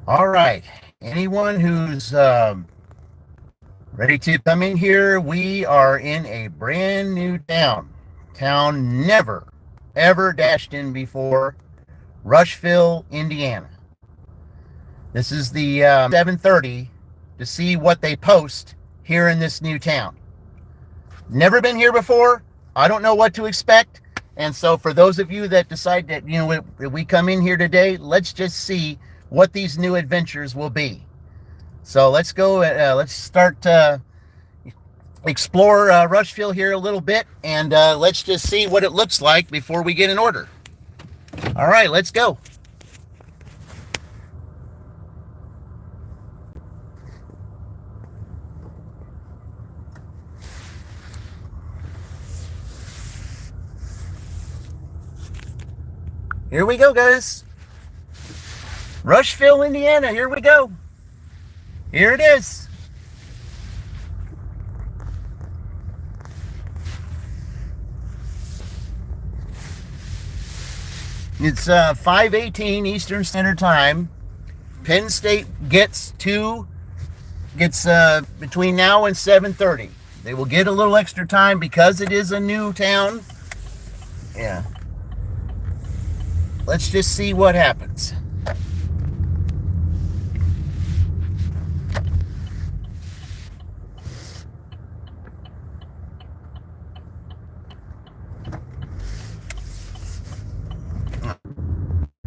All right. Anyone who's ready to come in here, we are in a brand new town. Town never, ever dashed in before. Rushville, Indiana. This is the 7:30 to see what they post here in this new town. Never been here before. I don't know what to expect. And so for those of you that decide that, we come in here today, let's just see what these new adventures will be. So let's go, let's start explore Rushville here a little bit, and let's just see what it looks like before we get an order. All right, let's go. Here we go, guys. Rushville, Indiana, here we go. Here it is. It's 5:18 Eastern Standard Time. Penn State gets between now and 7:30. They will get a little extra time because it is a new town. Yeah. Let's just see what happens.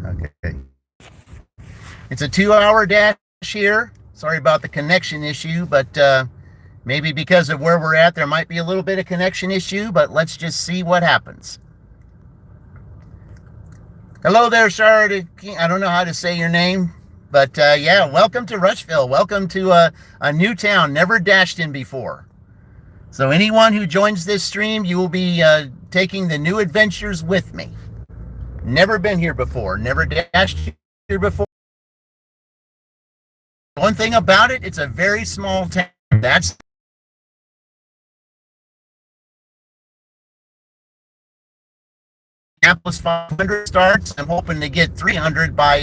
Okay. It's a 2-hour dash here. Sorry about the connection issue, but maybe because of where we're at, there might be a little bit of connection issue, but let's just see what happens. Hello there, Shard. I don't know how to say your name, but yeah, welcome to Rushville. Welcome to a new town, never dashed in before. So anyone who joins this stream, you will be taking the new adventures with me. Never been here before, never dashed here before. One thing about it, it's a very small town. That's Minneapolis 500 starts. I'm hoping to get 300 by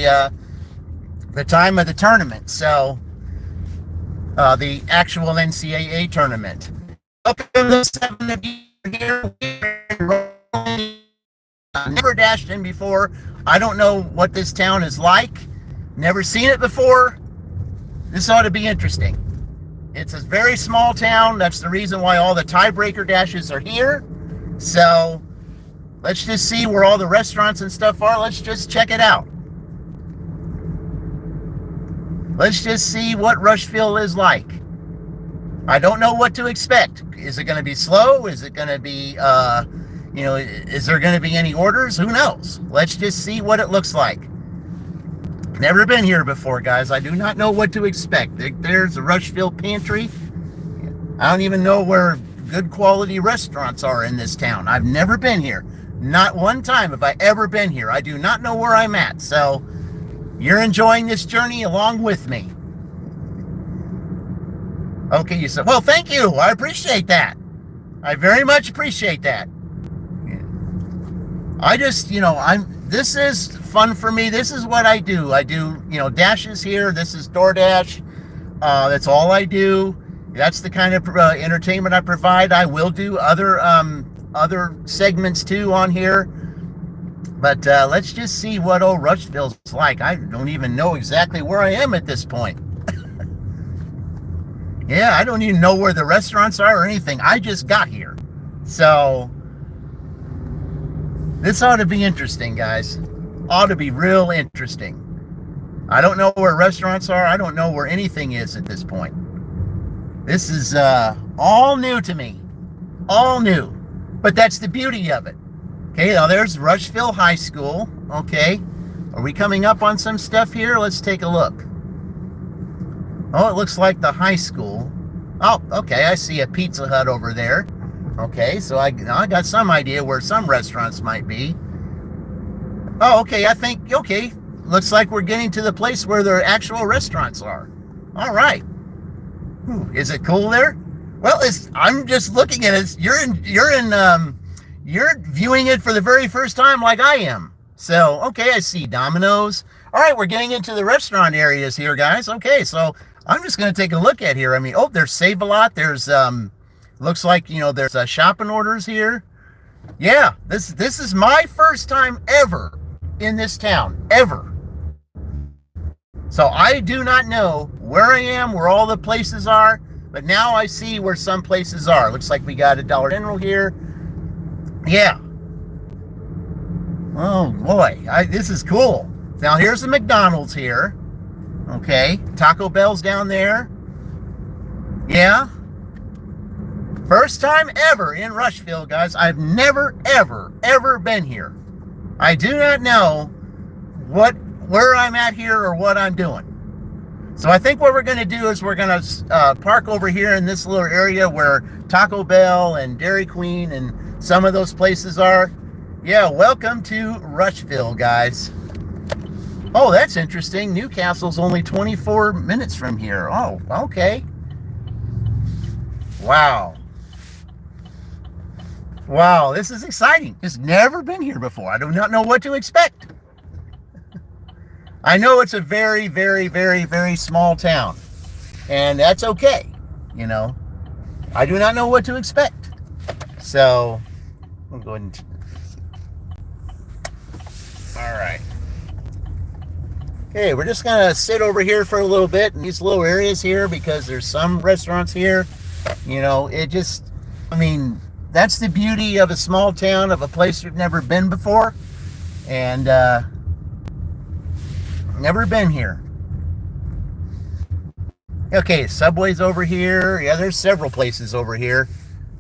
the time of the tournament. So the actual NCAA tournament. Welcome to the 7 of you here. Never dashed in before. I don't know what this town is like. Never seen it before. This ought to be interesting. It's a very small town. That's the reason why all the tiebreaker dashes are here. So let's just see where all the restaurants and stuff are. Let's just check it out. Let's just see what Rushville is like. I don't know what to expect. Is it going to be slow? Is it going to be, is there going to be any orders? Who knows? Let's just see what it looks like. Never been here before, guys. I do not know what to expect. There's a Rushville pantry. I don't even know where good quality restaurants are in this town. I've never been here. Not one time have I ever been here. I do not know where I'm at. So you're enjoying this journey along with me. Okay, you said, well, thank you. I appreciate that. I very much appreciate that. I just, this is fun for me. This is what I do. I do, dashes here. This is DoorDash. That's all I do. That's the kind of entertainment I provide. I will do other segments too on here. But let's just see what old Rushville's like. I don't even know exactly where I am at this point. Yeah, I don't even know where the restaurants are or anything. I just got here. So this ought to be interesting, guys. Ought to be real interesting. I don't know where restaurants are. I don't know where anything is at this point. This is all new to me. All new. But that's the beauty of it. Okay, now there's Rushville High School. Okay. Are we coming up on some stuff here? Let's take a look. Oh, it looks like the high school. Oh, okay, I see a Pizza Hut over there. Okay, so I got some idea where some restaurants might be. Oh, okay, okay. Looks like we're getting to the place where the actual restaurants are. All right. Is it cool there? Well, I'm just looking at it. You're viewing it for the very first time like I am. So, okay, I see Domino's. All right, we're getting into the restaurant areas here, guys. Okay, so I'm just going to take a look at here. I mean, oh, there's Save-A-Lot. There's, looks like, there's shopping orders here. Yeah, this is my first time ever in this town, ever. So I do not know where I am, where all the places are, but now I see where some places are. Looks like we got a Dollar General here. Yeah. Oh boy, this is cool. Now here's the McDonald's here. Okay, Taco Bell's down there. Yeah. First time ever in Rushville, guys. I've never, ever been here. I do not know where I'm at here or what I'm doing. So I think what we're going to do is we're going to park over here in this little area where Taco Bell and Dairy Queen and some of those places are. Yeah, welcome to Rushville, guys. Oh, that's interesting. Newcastle's only 24 minutes from here. Oh, okay. Wow. Wow, this is exciting. Just never been here before. I do not know what to expect. I know it's a very, very, very, very small town. And that's okay. I do not know what to expect. So, I'm going to... All right. Okay, we're just going to sit over here for a little bit in these little areas here because there's some restaurants here. That's the beauty of a small town, of a place we've never been before. And, never been here. Okay, Subway's over here. Yeah, there's several places over here.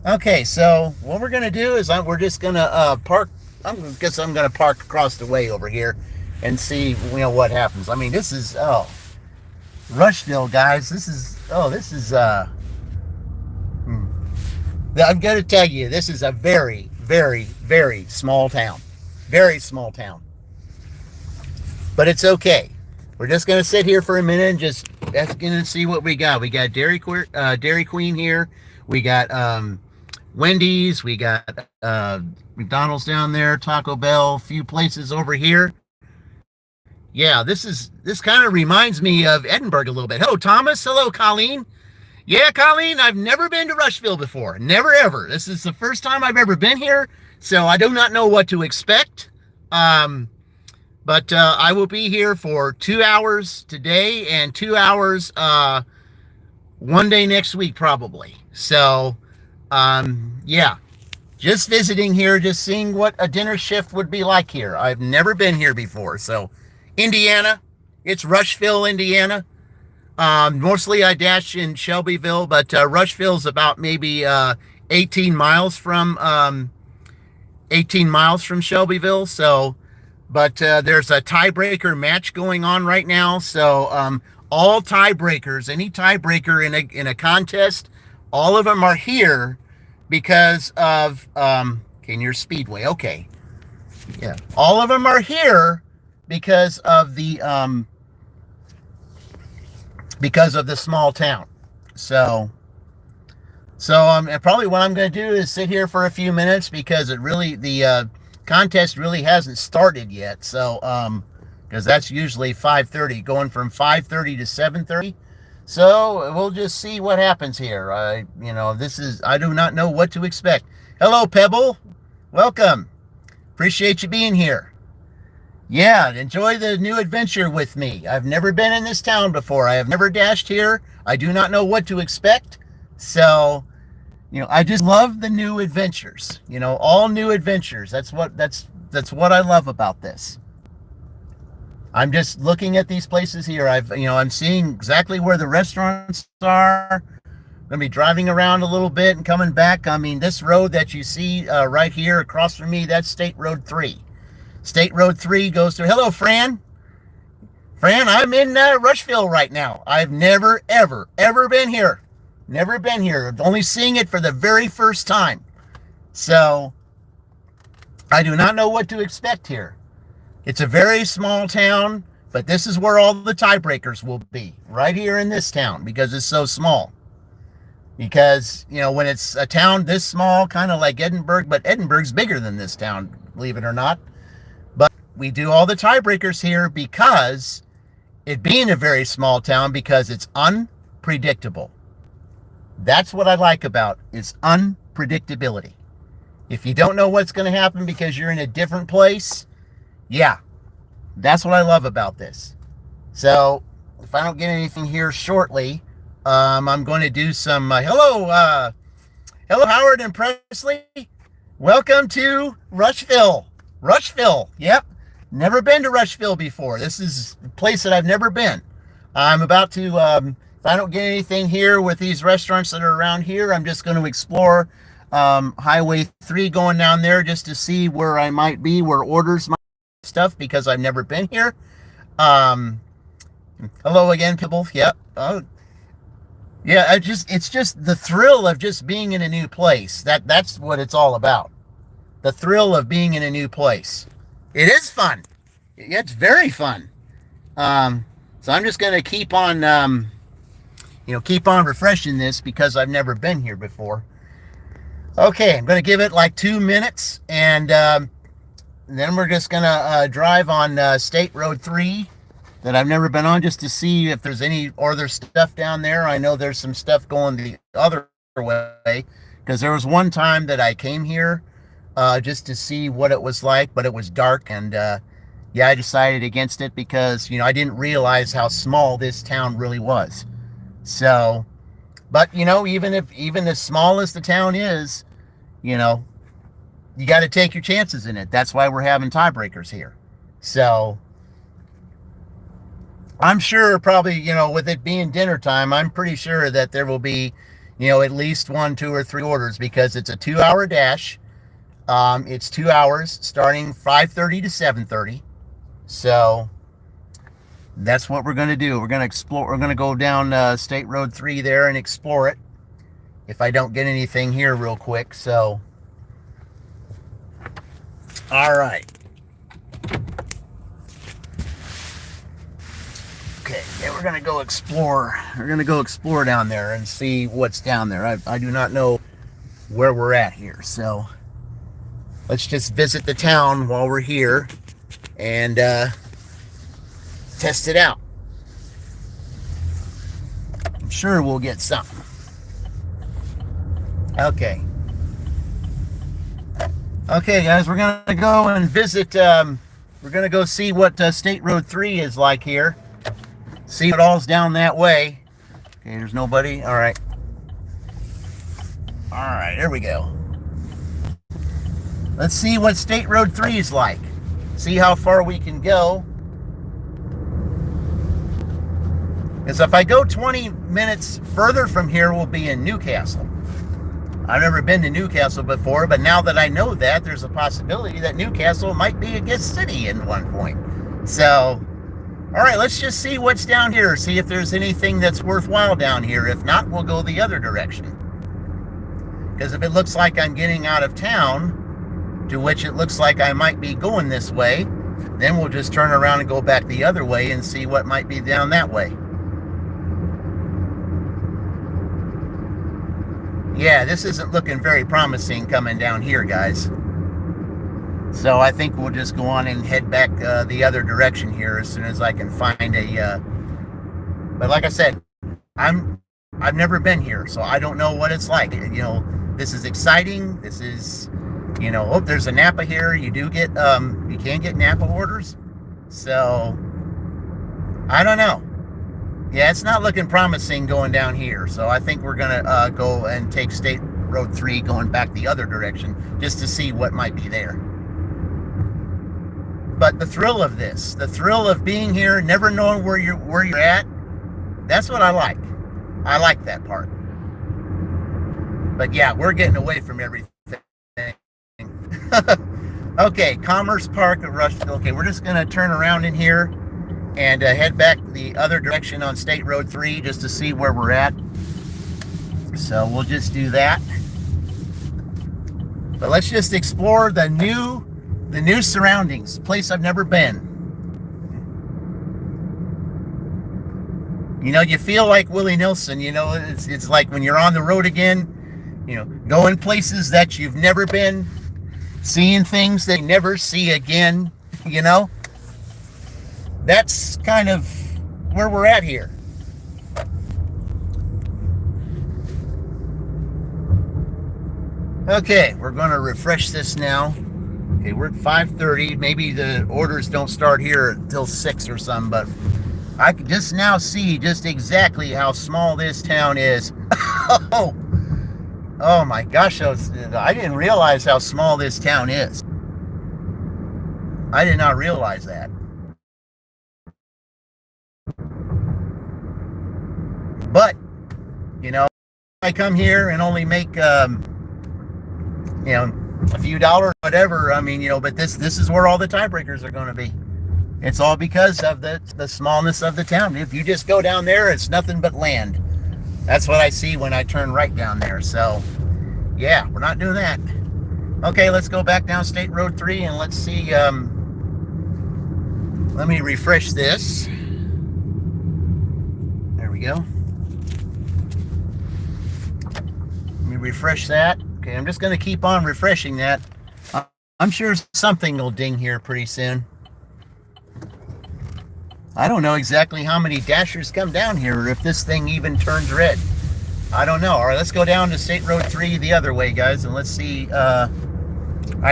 Okay, so what we're going to do is we're just going to park. I guess I'm going to park across the way over here and see, what happens. I mean, this is, Rushville, guys. I've got to tell you, this is a very, very, very small town. Very small town. But it's okay. We're just going to sit here for a minute and just going to see what we got. We got Dairy Queen here. We got Wendy's. We got McDonald's down there. Taco Bell. A few places over here. Yeah, this kind of reminds me of Edinburgh a little bit. Hello, Thomas. Hello, Colleen. Yeah, Colleen, I've never been to Rushville before. Never, ever. This is the first time I've ever been here, so I do not know what to expect. But I will be here for 2 hours today and 2 hours one day next week, probably. So, yeah, just visiting here, just seeing what a dinner shift would be like here. I've never been here before. So, Indiana, it's Rushville, Indiana. Mostly I dash in Shelbyville, but Rushville's about maybe 18 miles from Shelbyville. So, but there's a tiebreaker match going on right now. So all tiebreakers, any tiebreaker in a contest, all of them are here because of near Speedway. Okay, yeah, all of them are here because of the small town. So probably what I'm going to do is sit here for a few minutes because the contest really hasn't started yet. So, because that's usually 5:30, going from 5:30 to 7:30. So we'll just see what happens here. I do not know what to expect. Hello, Pebble. Welcome. Appreciate you being here. Yeah, enjoy the new adventure with me. I've never been in this town before. I have never dashed here. I do not know what to expect. So, I just love the new adventures. All new adventures. That's what I love about this. I'm just looking at these places here. I'm seeing exactly where the restaurants are. I'm going to be driving around a little bit and coming back. I mean, this road that you see right here across from me, that's State Road 3. State Road 3 goes through. Hello, Fran. Fran, I'm in Rushville right now. I've never, ever been here. Never been here. Only seeing it for the very first time. So, I do not know what to expect here. It's a very small town, but this is where all the tiebreakers will be. Right here in this town, because it's so small. Because, when it's a town this small, kind of like Edinburgh, but Edinburgh's bigger than this town, believe it or not. we do all the tiebreakers here because it being a very small town, because it's unpredictable. That's what I like about it, is unpredictability. If you don't know what's going to happen because you're in a different place, yeah, that's what I love about this. So if I don't get anything here shortly, I'm going to do some hello Howard and Presley. Welcome to Rushville. Yep, never been to Rushville before. This is a place that I've never been. I'm about to if I don't get anything here with these restaurants that are around here, I'm just going to explore Highway 3 going down there just to see where I might be, where orders might stuff, because I've never been here. Hello again, people. Yep. Oh, yeah. It's just the thrill of just being in a new place. That's what it's all about. The thrill of being in a new place. It is fun. It's very fun. So I'm just gonna keep on, keep on refreshing this because I've never been here before. Okay, I'm gonna give it like 2 minutes, and then we're just gonna drive on State Road 3 that I've never been on, just to see if there's any other stuff down there. I know there's some stuff going the other way, because there was one time that I came here just to see what it was like, but it was dark, and I decided against it because I didn't realize how small this town really was. So, but even as small as the town is, you got to take your chances in it. That's why we're having tiebreakers here. So I'm sure probably, with it being dinner time, I'm pretty sure that there will be, at least 1, 2, or 3 orders, because it's a 2-hour dash. It's 2 hours starting 5:30 to 7:30. So that's what we're going to do. We're going to explore. We're going to go down State Road 3 there and explore it. If I don't get anything here real quick. So, all right. Okay, yeah, we're gonna go explore. We're gonna go explore down there and see what's down there. I do not know where we're at here, so let's just visit the town while we're here and test it out. I'm sure we'll get something. Okay, guys, we're gonna go and visit. We're gonna go see what State Road 3 is like here. See what all's down that way. Okay, there's nobody. All right, there we go. Let's see what State Road 3 is like. See how far we can go. Because if I go 20 minutes further from here, we'll be in Newcastle. I've never been to Newcastle before, but now that I know that, there's a possibility that Newcastle might be a good city in one point. So, all right, let's just see what's down here. See if there's anything that's worthwhile down here. If not, we'll go the other direction. Because if it looks like I'm getting out of town, to which it looks like I might be going this way, then we'll just turn around and go back the other way and see what might be down that way. Yeah, this isn't looking very promising coming down here, guys. So I think we'll just go on and head back the other direction here as soon as I can find a. But like I said, I've never been here, so I don't know what it's like. This is exciting. This is, oh, there's a Napa here. You do get you can get Napa orders. So I don't know. Yeah, it's not looking promising going down here. So I think we're gonna go and take State Road 3 going back the other direction just to see what might be there. But the thrill of this, the thrill of being here, never knowing where you're at, that's what I like. I like that part. But yeah, we're getting away from everything. Okay, Commerce Park of Rushville. Okay, we're just gonna turn around in here and head back the other direction on State Road 3 just to see where we're at. So we'll just do that. But let's just explore the new surroundings, place I've never been. You feel like Willie Nelson, it's like when you're on the road again, going places that you've never been, seeing things that you never see again. You know, that's kind of where we're at here. Okay, we're going to refresh this now. Okay, we're at 5:30. Maybe the orders don't start here until 6 or something, but I can just now see just exactly how small this town is. Oh my gosh, I didn't realize how small this town is. I did not realize that. But, you know, I come here and only make, you know, a few dollars, whatever. I mean, you know, but this is where all the tiebreakers are going to be. It's all because of the smallness of the town. If you just go down there, it's nothing but land. That's what I see when I turn right down there. So, yeah, we're not doing that. Okay, let's go back down State Road 3 and let's see. Let me refresh this. There we go. Let me refresh that. Okay, I'm just going to keep on refreshing that. I'm sure something will ding here pretty soon. I don't know exactly how many dashers come down here or if this thing even turns red. I don't know. All right, let's go down to State Road 3 the other way, guys, and let's see. I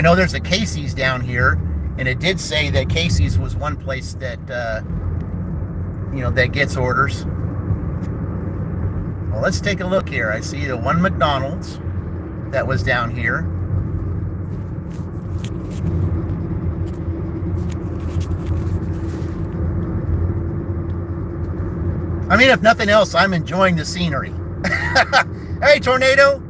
know there's a Casey's down here, and it did say that Casey's was one place that, you know, that gets orders. Well, let's take a look here. I see the one McDonald's that was down here. I mean, if nothing else, I'm enjoying the scenery. Hey, Tornado.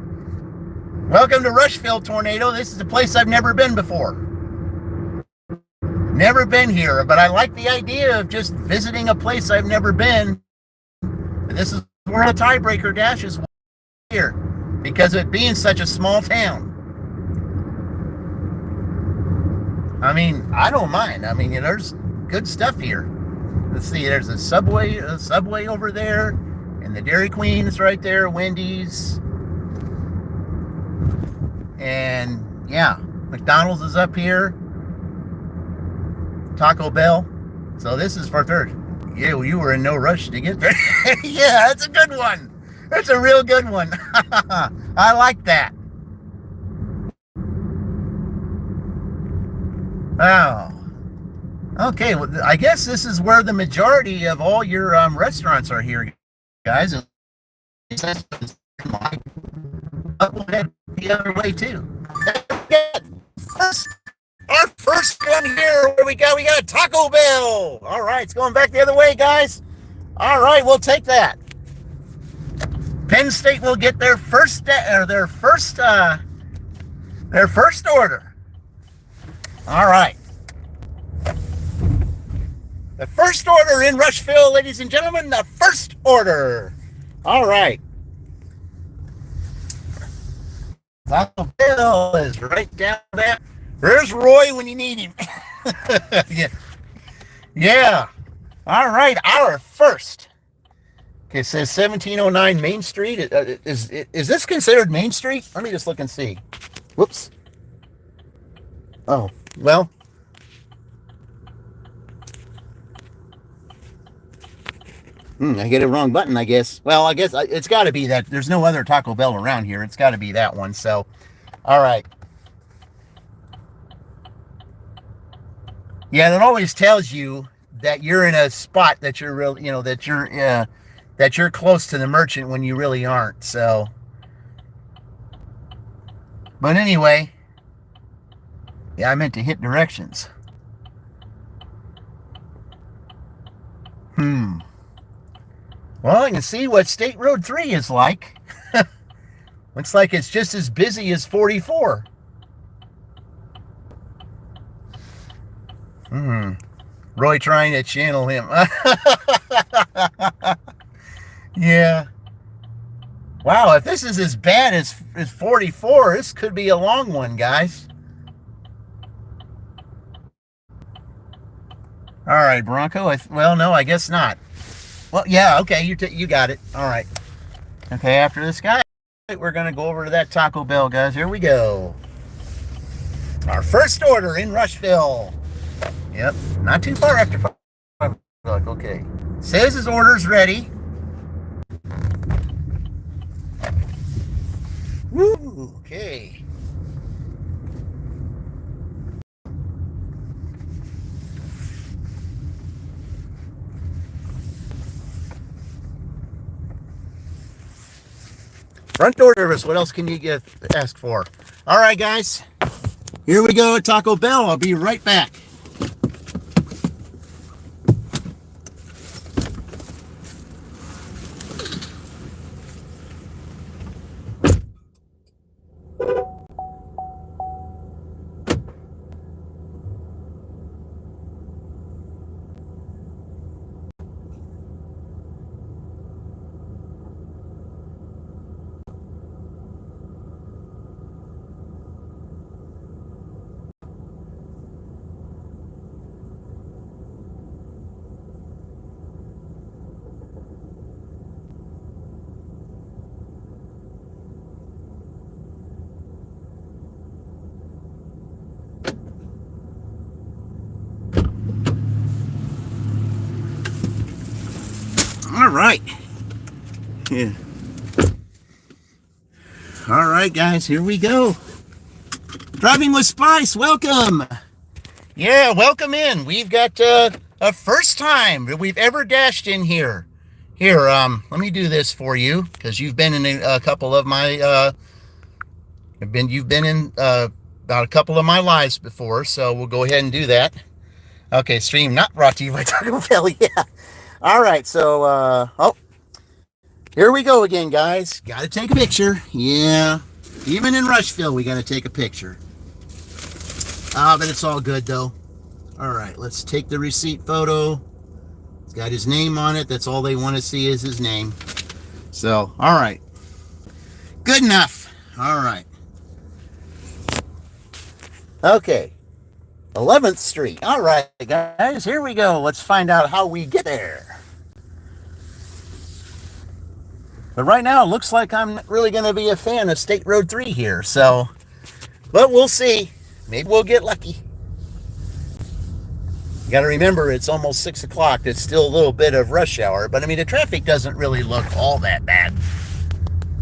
Welcome to Rushville, Tornado. This is a place I've never been before. Never been here, but I like the idea of just visiting a place I've never been. And this is where the tiebreaker dash is here, because of it being such a small town. I mean, I don't mind. I mean, there's good stuff here. Let's see, there's a Subway over there, and the Dairy Queen is right there, Wendy's. And yeah, McDonald's is up here. Taco Bell. So this is for third. Yeah, well, you were in no rush to get there. Yeah, that's a good one. That's a real good one. I like that. Oh. Okay, well, I guess this is where the majority of all your restaurants are here, guys. Up the other way too. Our first one here, where we got Taco Bell. All right, it's going back the other way, guys. All right, we'll take that. Penn State will get their first order. All right. The first order in Rushville, ladies and gentlemen, the first order. All right. Taco Bell is right down there. There's Roy when you need him. Yeah. Yeah. All right, our first. Okay, it says 1709 Main Street. Is this considered Main Street? Let me just look and see. Whoops. Oh, well. I get a wrong button, I guess. Well, I guess it's got to be that. There's no other Taco Bell around here. It's got to be that one. So, all right. Yeah, that always tells you that you're in a spot that you're really, you know, that you're close to the merchant when you really aren't. So, but anyway, yeah, I meant to hit directions. Well, I can see what State Road 3 is like. Looks like it's just as busy as 44. Roy trying to channel him. Yeah. Wow, if this is as bad as 44, this could be a long one, guys. All right, Bronco. Well, no, I guess not. Well, yeah, okay, you got it. All right. Okay, after this guy, we're going to go over to that Taco Bell, guys. Here we go. Our first order in Rushville. Yep, not too far after 5 o'clock. Okay. Says his order's ready. Woo, okay. Front door service, what else can you ask for? All right, guys. Here we go at Taco Bell. I'll be right back. All right. Yeah. All right, guys, here we go. Driving with Spice, welcome. Yeah, welcome in. We've got a first time that we've ever dashed in here. Here, let me do this for you because you've been in a couple of my you've been in about a couple of my lives before, so we'll go ahead and do that. Okay, stream not brought to you by Taco Bell. Yeah. All right, so oh, here we go again, guys. Got to take a picture. Yeah, even in Rushville, we got to take a picture. But it's all good though. All right, let's take the receipt photo. It's got his name on it. That's all they want to see is his name. So, all right, good enough. All right. Okay, 11th Street. All right, guys, here we go. Let's find out how we get there. But right now, it looks like I'm not really going to be a fan of State Road 3 here. So, but we'll see. Maybe we'll get lucky. You got to remember, it's almost 6 o'clock. It's still a little bit of rush hour. But, I mean, the traffic doesn't really look all that bad.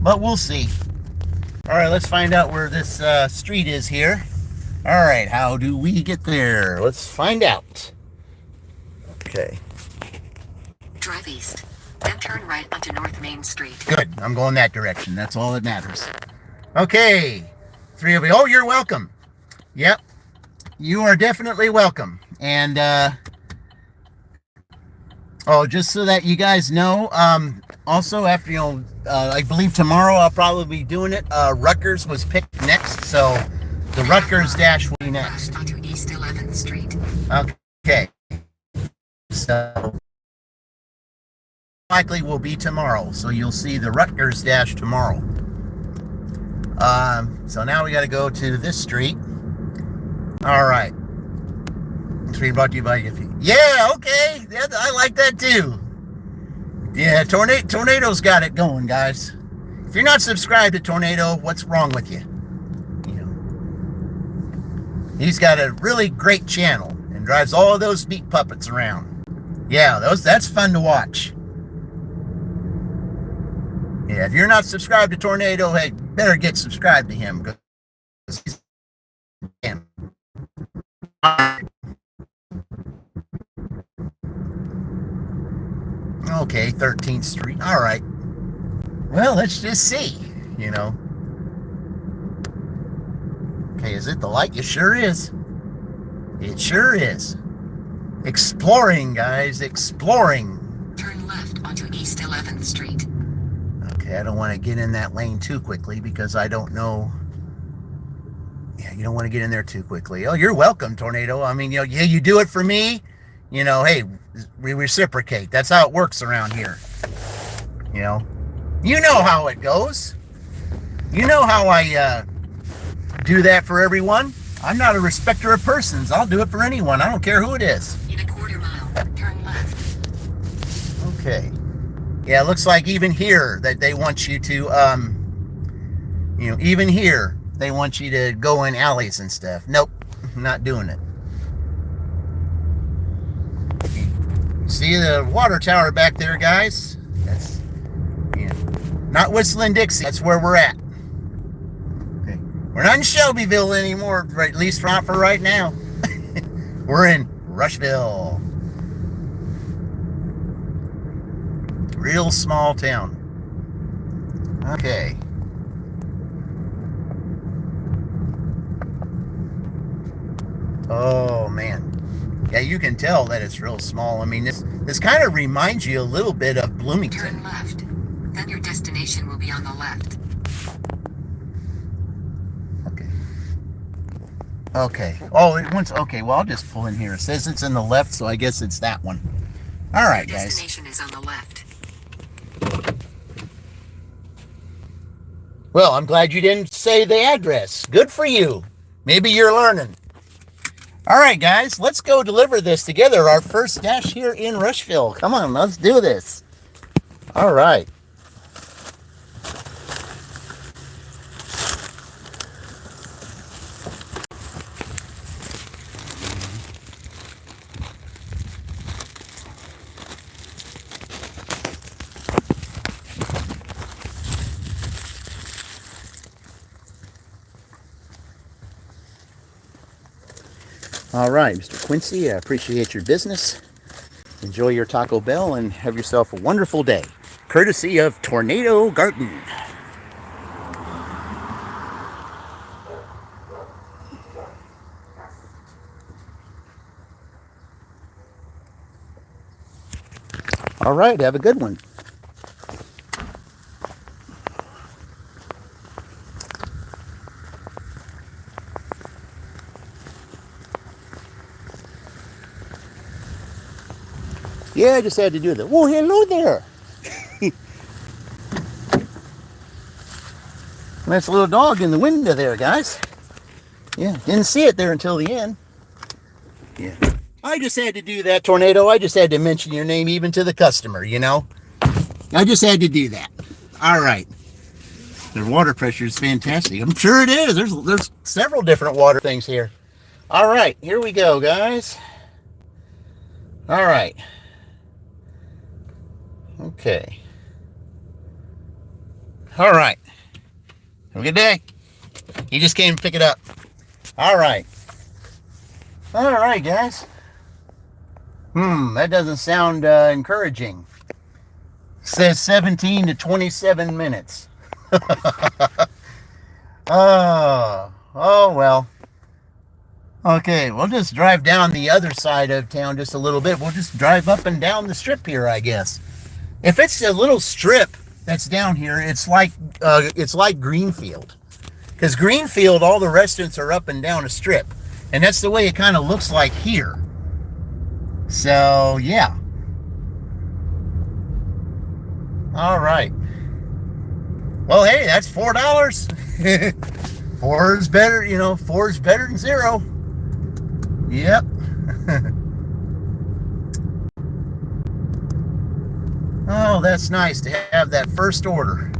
But we'll see. All right, let's find out where this street is here. All right, how do we get there? Let's find out. Okay. Drive east, then turn right onto North Main Street. Good, I'm going that direction. That's all that matters. Okay, 3 of you. Oh, you're welcome. Yep, you are definitely welcome. And, oh, just so that you guys know, also after, I believe tomorrow I'll probably be doing it. Rutgers was picked next, so the Rutgers dash will be next. Onto East 11th Street. Okay. So likely will be tomorrow. So you'll see the Rutgers dash tomorrow. So now we got to go to this street. All right. Street brought to you by Yiffy. Yeah, okay. Yeah, I like that too. Yeah, Tornado's got it going, guys. If you're not subscribed to Tornado, what's wrong with you? He's got a really great channel and drives all of those meat puppets around. Yeah, that's fun to watch. Yeah, if you're not subscribed to Tornado, hey, better get subscribed to him. Okay, 13th Street. All right. Well, let's just see, Okay, is it the light? It sure is. It sure is. Exploring, guys, exploring. Turn left onto East 11th Street. Okay, I don't want to get in that lane too quickly because I don't know. Yeah, you don't want to get in there too quickly. Oh, you're welcome, Tornado. I mean, yeah, you do it for me. Hey, we reciprocate. That's how it works around here. You know how it goes. You know how I do that for everyone. I'm not a respecter of persons. I'll do it for anyone. I don't care who it is. In a quarter mile, turn left. Okay. Yeah, it looks like even here that they want you to, even here they want you to go in alleys and stuff. Nope, not doing it. See the water tower back there, guys? That's, yeah, not Whistling Dixie. That's where we're at. Okay. We're not in Shelbyville anymore, or at least not for right now. We're in Rushville. Real small town. Okay. Oh man. Yeah, you can tell that it's real small. I mean, this kind of reminds you a little bit of Bloomington. Turn left. Then your destination will be on the left. Okay. Okay. Oh, it wants. Okay. Well, I'll just pull in here. It says it's in the left, so I guess it's that one. All right, Your guys. destination is on the left. Well, I'm glad you didn't say the address. Good for you. Maybe you're learning. All right, guys, let's go deliver this together. Our first dash here in Rushville. Come on, let's do this. All right. All right, Mr. Quincy, I appreciate your business. Enjoy your Taco Bell and have yourself a wonderful day. Courtesy of Tornado Garden. All right, have a good one. Yeah, I just had to do that. Oh, hello there. Nice little dog in the window there, guys. Yeah, didn't see it there until the end. Yeah. I just had to do that, Tornado. I just had to mention your name even to the customer, you know? I just had to do that. All right. Their water pressure is fantastic. I'm sure it is. There's several different water things here. All right, here we go, guys. All right. Okay. All right. Have a good day. He just came to pick it up. All right. All right, guys. That doesn't sound encouraging. It says 17 to 27 minutes. Oh well. Okay, we'll just drive down the other side of town just a little bit. We'll just drive up and down the strip here, I guess. If it's a little strip that's down here, it's like Greenfield. Because Greenfield, all the restaurants are up and down a strip. And that's the way it kind of looks like here. So, yeah. All right. Well, hey, that's $4. Four is better, you know, 4 is better than 0. Yep. Oh, that's nice to have that first order.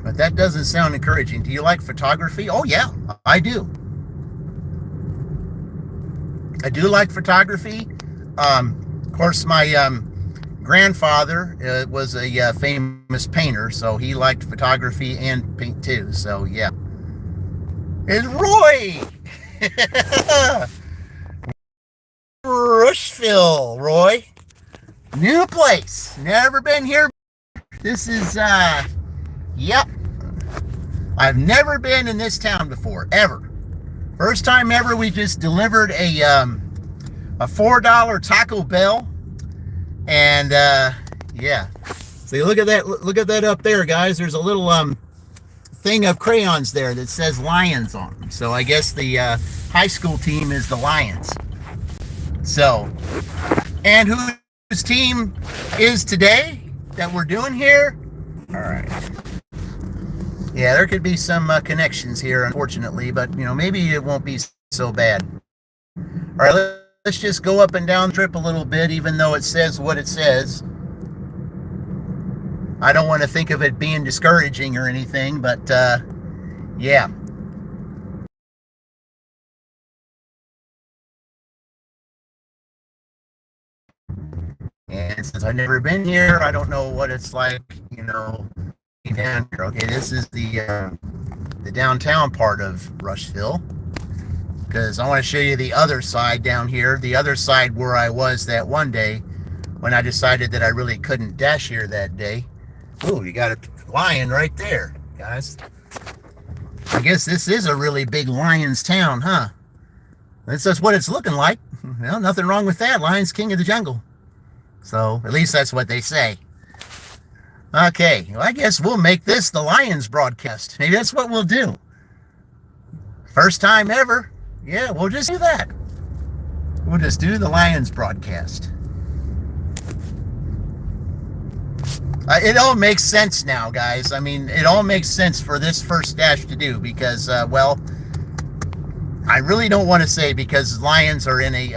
But that doesn't sound encouraging. Do you like photography? Oh, yeah, I do. I do like photography. Of course, my grandfather was a famous painter, so he liked photography and paint too. So, yeah. It's Roy! Rushville, Roy. New place. Never been here. This is, yep. I've never been in this town before, ever. First time ever, we just delivered a $4 Taco Bell. And, yeah. See, look at that up there, guys. There's a little, thing of crayons there that says Lions on them. So I guess the, high school team is the Lions. So, and whose team is today that we're doing here? All right. Yeah, there could be some connections here, unfortunately, but, you know, maybe it won't be so bad. All right, let's just go up and down the trip a little bit, even though it says what it says. I don't want to think of it being discouraging or anything, but, yeah. And since I've never been here, I don't know what it's like, down here. Okay, this is the downtown part of Rushville, because I want to show you the other side down here, the other side where I was that one day when I decided that I really couldn't dash here that day. Ooh, you got a lion right there, guys. I guess this is a really big lion's town, huh? That's just what it's looking like. Well, nothing wrong with that. Lion's king of the jungle. So, at least that's what they say. Okay, well, I guess we'll make this the Lions broadcast. Maybe that's what we'll do. First time ever. Yeah, we'll just do that. We'll just do the Lions broadcast. It all makes sense now, guys. I mean, it all makes sense for this first dash to do because, well, I really don't want to say because lions are in a,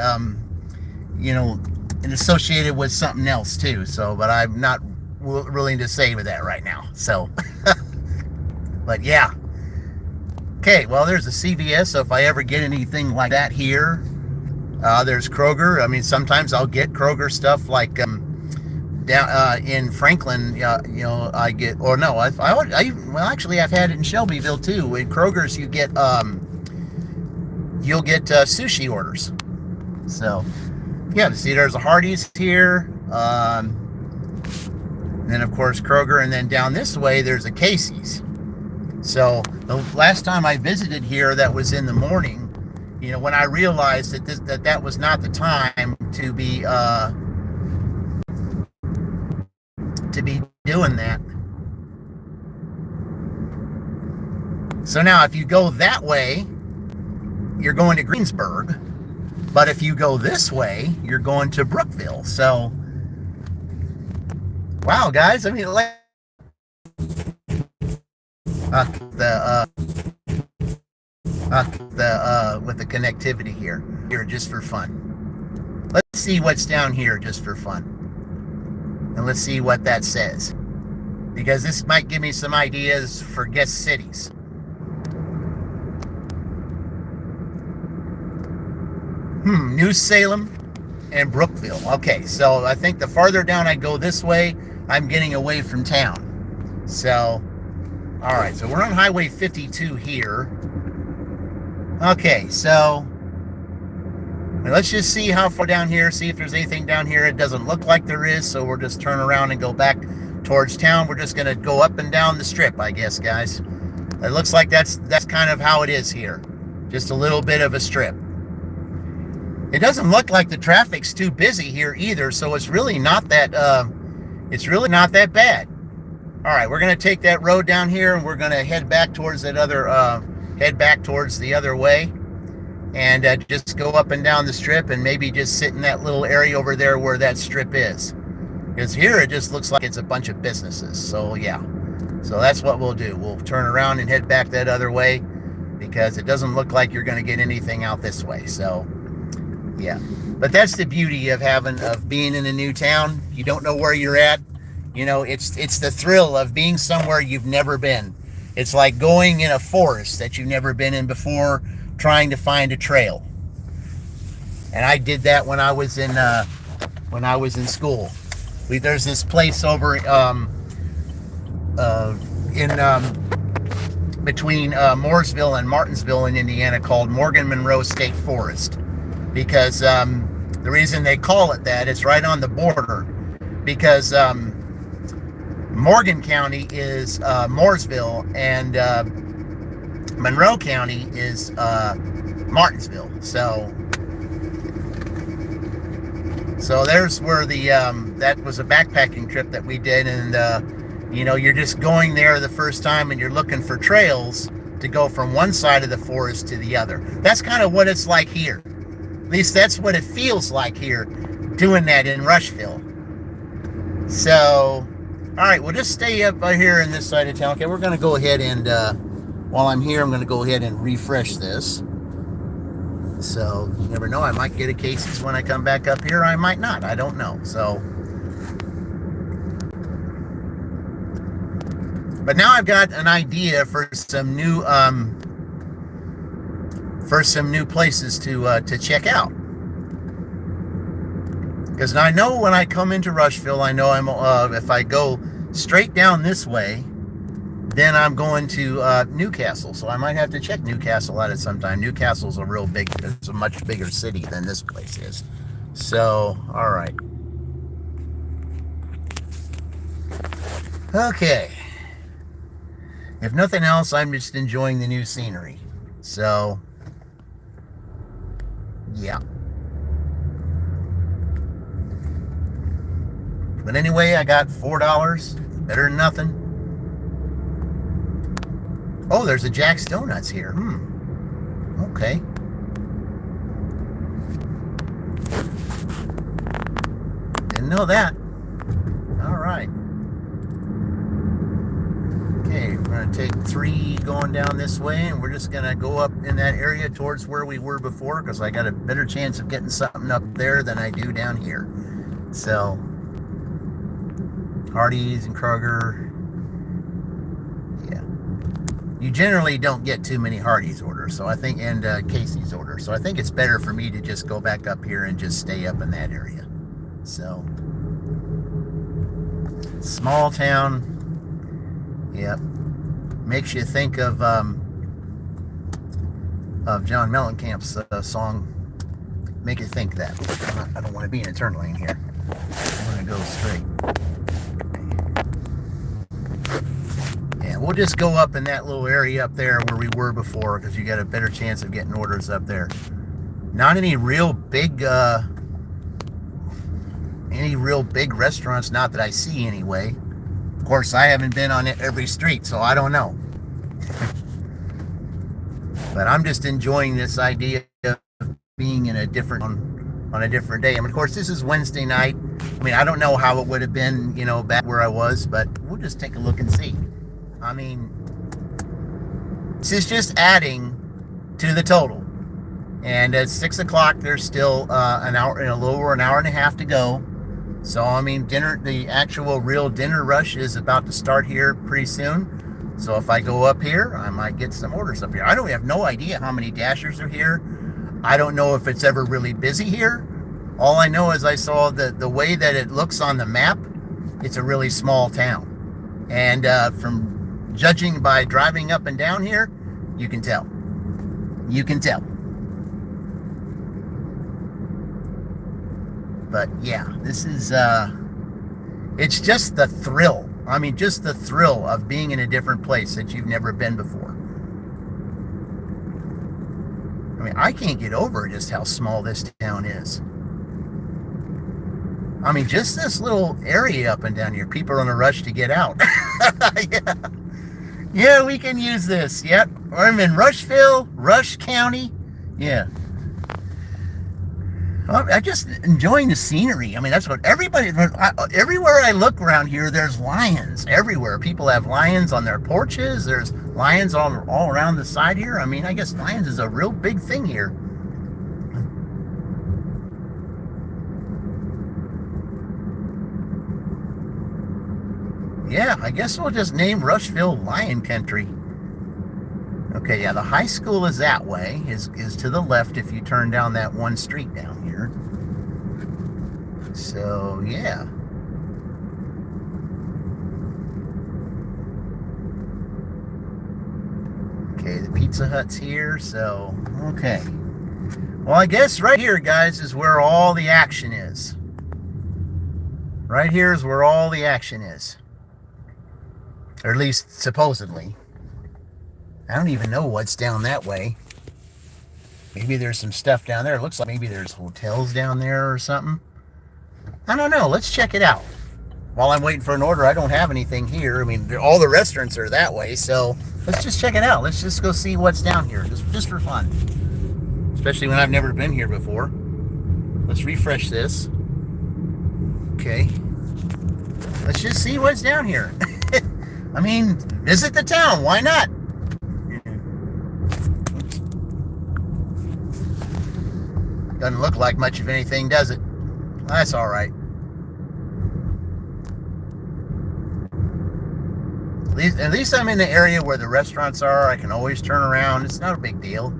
and associated with something else too. So, but I'm not willing to say with that right now. So, but yeah. Okay, well, there's a CVS. So if I ever get anything like that here, there's Kroger. I mean, sometimes I'll get Kroger stuff like down in Franklin. I get, or no, well, actually, I've had it in Shelbyville too. In Kroger's, you get you'll get sushi orders. So yeah, see, there's a Hardee's here. Then of course Kroger, and then down this way there's a Casey's. So the last time I visited here, that was in the morning. When I realized that was not the time to be doing that. So now, if you go that way, you're going to Greensburg, but if you go this way, you're going to Brookville. So, wow, guys! I mean, like with the connectivity here just for fun. Let's see what's down here just for fun, and let's see what that says, because this might give me some ideas for guest cities. New Salem and Brookville. Okay, so I think the farther down I go this way, I'm getting away from town. So, all right, so we're on Highway 52 here. Okay, so let's just see how far down here, see if there's anything down here. It doesn't look like there is, so we'll just turn around and go back towards town. We're just going to go up and down the strip, I guess, guys. It looks like that's kind of how it is here. Just a little bit of a strip. It doesn't look like the traffic's too busy here either, so it's really not that bad. All right, we're going to take that road down here, and we're going to head back towards that other the other way, and just go up and down the strip, and maybe just sit in that little area over there where that strip is, because here it just looks like it's a bunch of businesses. So yeah, so that's what we'll do. We'll turn around and head back that other way, because it doesn't look like you're going to get anything out this way. So yeah, but that's the beauty of being in a new town. You don't know where you're at. It's the thrill of being somewhere you've never been. It's like going in a forest that you've never been in before, trying to find a trail. And I did that when I was in school. There's this place over between Mooresville and Martinsville in Indiana called Morgan Monroe State Forest, because the reason they call it that, it's right on the border, because Morgan County is Mooresville, and Monroe County is Martinsville. So there's where that was a backpacking trip that we did, and you're just going there the first time, and you're looking for trails to go from one side of the forest to the other. That's kind of what it's like here. At least that's what it feels like here, doing that in Rushville. So, all right, we'll just stay up here in this side of town. Okay, we're going to go ahead and, while I'm here, I'm going to go ahead and refresh this. So, you never know, I might get a Casey's when I come back up here. I might not. I don't know. So, but now I've got an idea for some new places to check out. Because I know when I come into Rushville, I know if I go straight down this way, then I'm going to Newcastle. So I might have to check Newcastle out at some time. Newcastle's it's a much bigger city than this place is. So, all right. Okay. If nothing else, I'm just enjoying the new scenery. So, yeah. But anyway, I got $4. Better than nothing. Oh, there's a Jack's Donuts here. Okay. Didn't know that. All right. Okay, we're going to take 3 going down this way, and we're just going to go up in that area towards where we were before, because I got a better chance of getting something up there than I do down here. So, Hardee's and Kroger. Yeah. You generally don't get too many Hardee's orders, so I think, and Casey's orders. So I think it's better for me to just go back up here and just stay up in that area. So, small town. Yep. Makes you think of John Mellencamp's song, Make You Think That. I don't want to be in a turn lane here. I'm going to go straight. Yeah, we'll just go up in that little area up there where we were before, because you got a better chance of getting orders up there. Not any real big restaurants, not that I see anyway. Of course, I haven't been on every street, so I don't know. But I'm just enjoying this idea of being in on a different day. I mean, of course, this is Wednesday night. I mean, I don't know how it would have been, back where I was, but we'll just take a look and see. I mean, this is just adding to the total. And at 6 o'clock, there's still an hour, a little over an hour and a half to go. So, I mean, the actual real dinner rush is about to start here pretty soon. So if I go up here, I might get some orders up here. I have no idea how many Dashers are here. I don't know if it's ever really busy here. All I know is I saw the way that it looks on the map, it's a really small town. And from judging by driving up and down here, you can tell. You can tell. But yeah, this is, it's just the thrill. I mean, just the thrill of being in a different place that you've never been before. I mean, I can't get over just how small this town is. I mean, just this little area up and down here, people are on a rush to get out. Yeah, we can use this. Yep, I'm in Rushville, Rush County. Yeah. I'm just enjoying the scenery. I mean, that's what everywhere I look around here, there's lions everywhere. People have lions on their porches. There's lions all around the side here. I mean, I guess lions is a real big thing here. Yeah, I guess we'll just name Rushville Lion Country. Okay, yeah, the high school is that way, is to the left if you turn down that one street down here. So, yeah. Okay, the Pizza Hut's here, so, okay. Well, I guess right here, guys, is where all the action is. Right here is where all the action is. Or at least, supposedly. I don't even know what's down that way. Maybe there's some stuff down there. It looks like maybe there's hotels down there or something. I don't know. Let's check it out. While I'm waiting for an order, I don't have anything here. I mean, all the restaurants are that way, so let's just check it out. Let's just go see what's down here, just for fun. Especially when I've never been here before. Let's refresh this. Okay. Let's just see what's down here. I mean, visit the town. Why not? Doesn't look like much of anything, does it? That's all right. At least I'm in the area where the restaurants are. I can always turn around. It's not a big deal.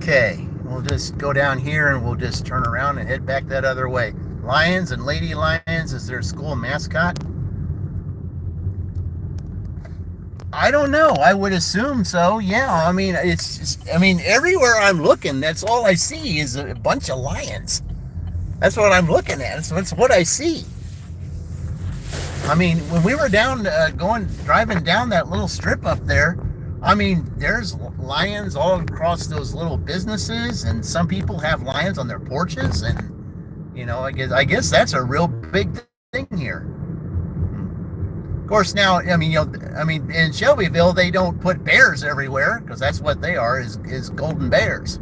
Okay, we'll just go down here and we'll just turn around and head back that other way. Lions and Lady Lions is their school mascot. I don't know. I would assume so. Yeah. I mean, it's just, I mean, everywhere I'm looking, that's all I see is a bunch of lions. That's what I'm looking at. That's what I see. I mean, when we were down, driving down that little strip up there, I mean, there's lions all across those little businesses, and some people have lions on their porches, and I guess that's a real big thing here. Of course, now, I mean, in Shelbyville, they don't put bears everywhere because that's what they are is golden bears.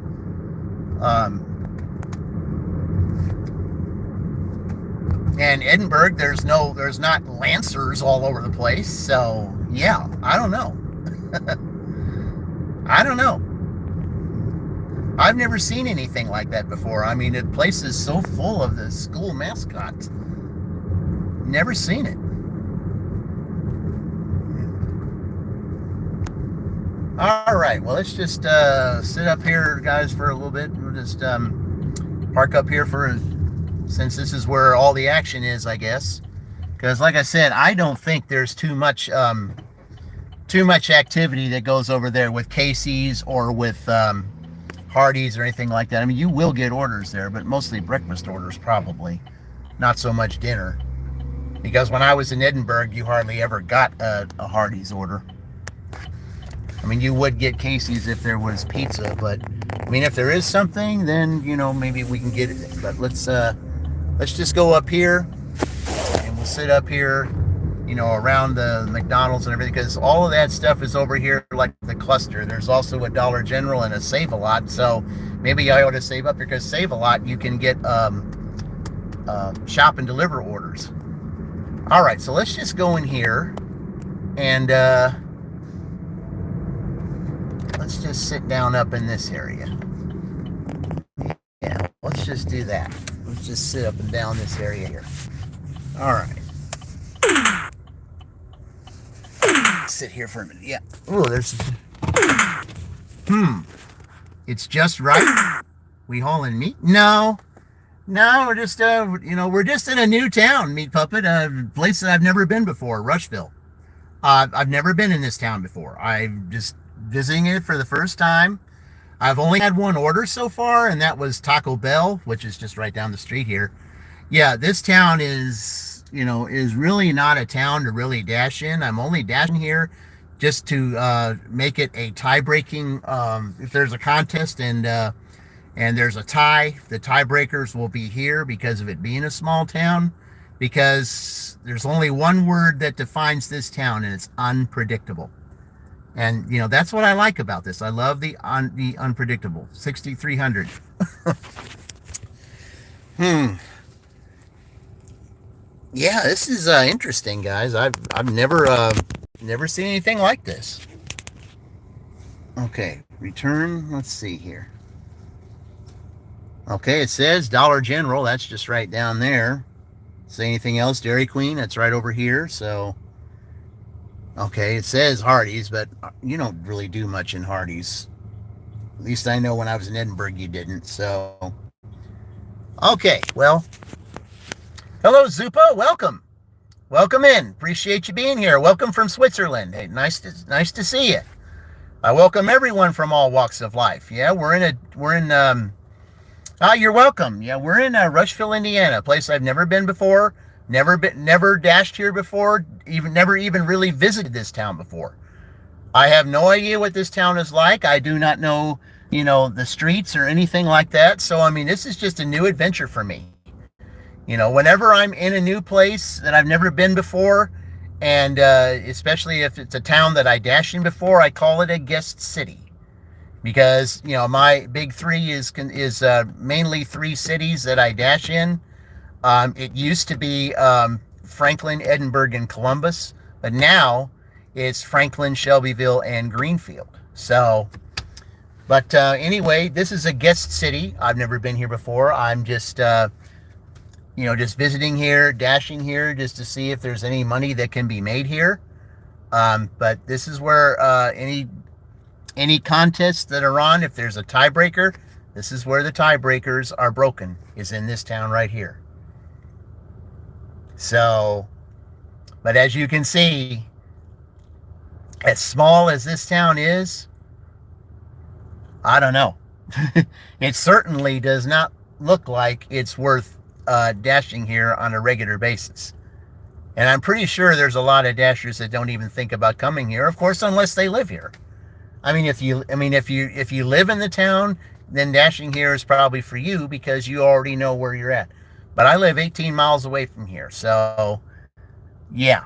And Edinburgh, there's not lancers all over the place. So yeah, I don't know. I don't know. I've never seen anything like that before. I mean, the place is so full of the school mascots. Never seen it. All right, well, let's just sit up here, guys, for a little bit. We'll just park up here since this is where all the action is, I guess. Because, like I said, I don't think there's too much activity that goes over there with Casey's or with Hardee's or anything like that. I mean, you will get orders there, but mostly breakfast orders, probably. Not so much dinner. Because when I was in Edinburgh, you hardly ever got a Hardee's order. I mean, you would get Casey's if there was pizza, but I mean, if there is something, then maybe we can get it. But let's just go up here, and we'll sit up here, around the McDonald's and everything, because all of that stuff is over here, like the cluster. There's also a Dollar General and a Save-A-Lot, so maybe I ought to save up here, because Save-A-Lot you can get shop and deliver orders. All right, so let's just go in here and let's just sit down up in this area. Yeah, let's just do that. Let's just sit up and down this area here. All right. Sit here for a minute. Yeah. Oh, there's. It's just right. We hauling meat? No, we're just we're just in a new town, Meat Puppet, a place that I've never been before, Rushville. I've never been in this town before. I'm just visiting it for the first time. I've only had one order so far, and that was Taco Bell, which is just right down the street here. Yeah, this town is really not a town to really dash in. I'm only dashing here just to make it a tie-breaking. If there's a contest and there's a tie, the tiebreakers will be here because of it being a small town. Because there's only one word that defines this town, and it's unpredictable. And that's what I like about this. I love the unpredictable. 6,300. Yeah, this is interesting, guys. I've never seen anything like this. Okay, return. Let's see here. Okay, it says Dollar General. That's just right down there. Say anything else? Dairy Queen. That's right over here. So, okay, it says Hardee's, but you don't really do much in Hardee's. At least I know when I was in Edinburgh, you didn't. So, okay, well. Hello, Zupa. Welcome in. Appreciate you being here. Welcome from Switzerland. Hey, nice to see you. I welcome everyone from all walks of life. Yeah, you're welcome. Yeah, we're in Rushville, Indiana, a place I've never been before, never dashed here before, never even really visited this town before. I have no idea what this town is like. I do not know, the streets or anything like that. So, I mean, this is just a new adventure for me. Whenever I'm in a new place that I've never been before, and especially if it's a town that I dashed in before, I call it a guest city. Because, my big three is mainly three cities that I dash in. It used to be Franklin, Edinburgh, and Columbus, but now it's Franklin, Shelbyville, and Greenfield. So, but anyway, this is a guest city. I've never been here before. I'm just just visiting here, dashing here, just to see if there's any money that can be made here. But this is where any any contests that are on, if there's a tiebreaker, this is where the tiebreakers are broken, is in this town right here. So, but as you can see, as small as this town is, I don't know. It certainly does not look like it's worth dashing here on a regular basis. And I'm pretty sure there's a lot of dashers that don't even think about coming here, of course, unless they live here. I mean, if you live in the town, then dashing here is probably for you because you already know where you're at. But I live 18 miles away from here, so yeah.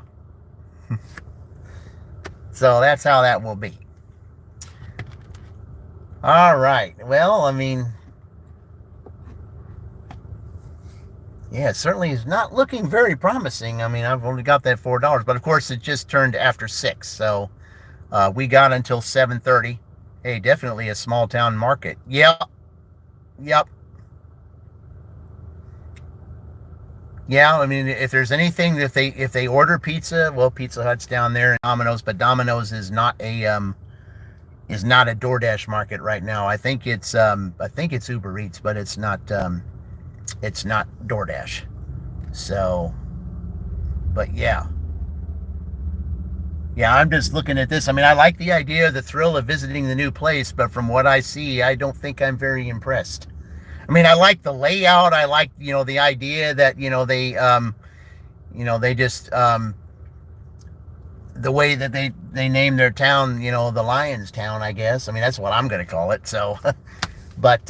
So that's how that will be. All right. Well, I mean, yeah, it certainly is not looking very promising. I mean, I've only got that $4, but of course it just turned after 6, so we got until 7:30. Hey, definitely a small town market. Yep. Yeah, I mean, if there's anything that if they order pizza, well, Pizza Hut's down there and Domino's, but Domino's is not a DoorDash market right now. I think it's Uber Eats, but it's not DoorDash. So, but yeah, I'm just looking at this. I mean, I like the idea, the thrill of visiting the new place, but from what I see, I don't think I'm very impressed. I mean, I like the layout. I like, the idea that, they just, the way that they name their town, the Lion's Town, I guess. I mean, that's what I'm going to call it. So, but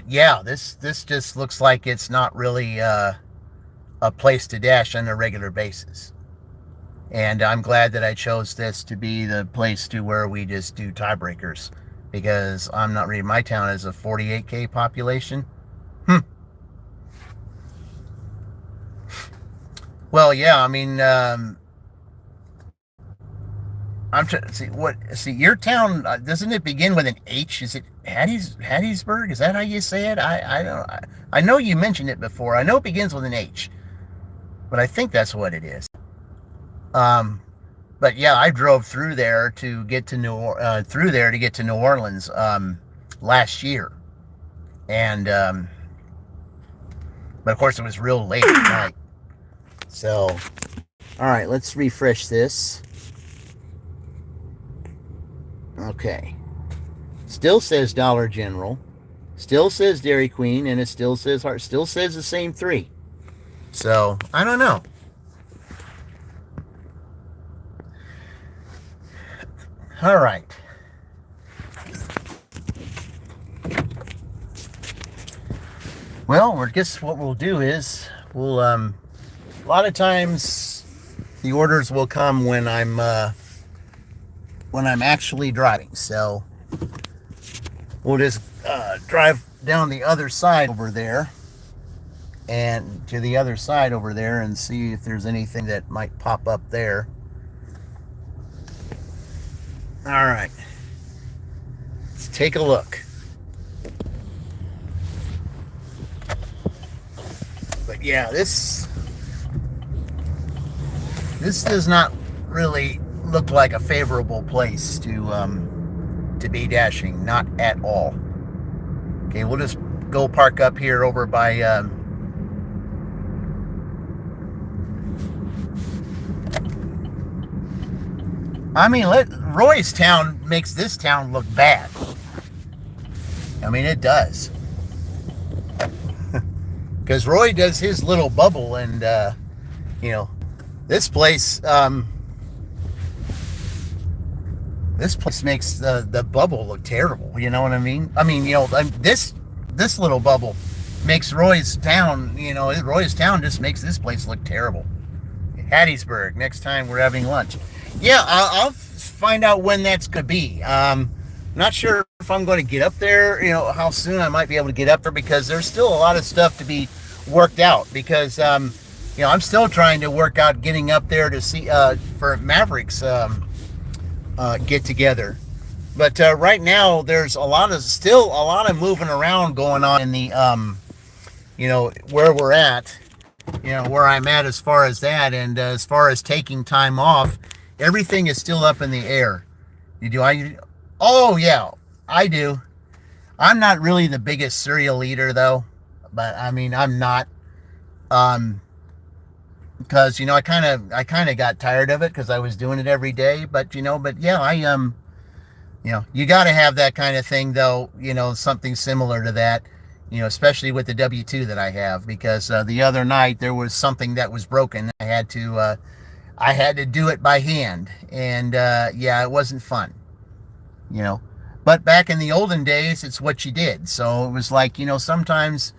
yeah, this just looks like it's not really a place to dash on a regular basis. And I'm glad that I chose this to be the place to where we just do tiebreakers, because I'm not reading. My town is a 48K population. Well, yeah, I mean, I'm trying to see your town, doesn't it begin with an H? Is it Hattiesburg? Is that how you say it? I don't, I know you mentioned it before. I know it begins with an H, but I think that's what it is. But yeah, I drove through there to get to New Orleans last year, and but of course it was real late at night. So, all right, let's refresh this. Okay, still says Dollar General, still says Dairy Queen, and it still says still says the same 3. So I don't know. All right. Well, I guess what we'll do is we'll a lot of times the orders will come when I'm actually driving. So we'll just drive down the other side over there and to the other side over there and see if there's anything that might pop up there. All right, let's take a look. But yeah, this does not really look like a favorable place to be dashing, not at all. Okay, we'll just go park up here over by I mean, Roy's town makes this town look bad. I mean, it does. Because Roy does his little bubble, and, this place makes the bubble look terrible. You know what I mean? I mean, this little bubble makes Roy's town, Roy's town just makes this place look terrible. Hattiesburg, next time we're having lunch. Yeah, I'll find out when that's going to be. Not sure if I'm going to get up there, how soon I might be able to get up there, because there's still a lot of stuff to be worked out, because, I'm still trying to work out getting up there to see, for Mavericks get together. But right now, there's still a lot of moving around going on in the, where we're at, where I'm at as far as that, and as far as taking time off. everything is still up in the air. Oh yeah, I do. I'm not really the biggest cereal eater though, but I mean I'm not, because I kind of got tired of it because I was doing it every day. But yeah, you got to have that kind of thing though. Something similar to that. Especially with the W2 that I have, because the other night there was something that was broken. I had to do it by hand, and yeah, it wasn't fun. You know, but back in the olden days, it's what you did. So it was like, sometimes,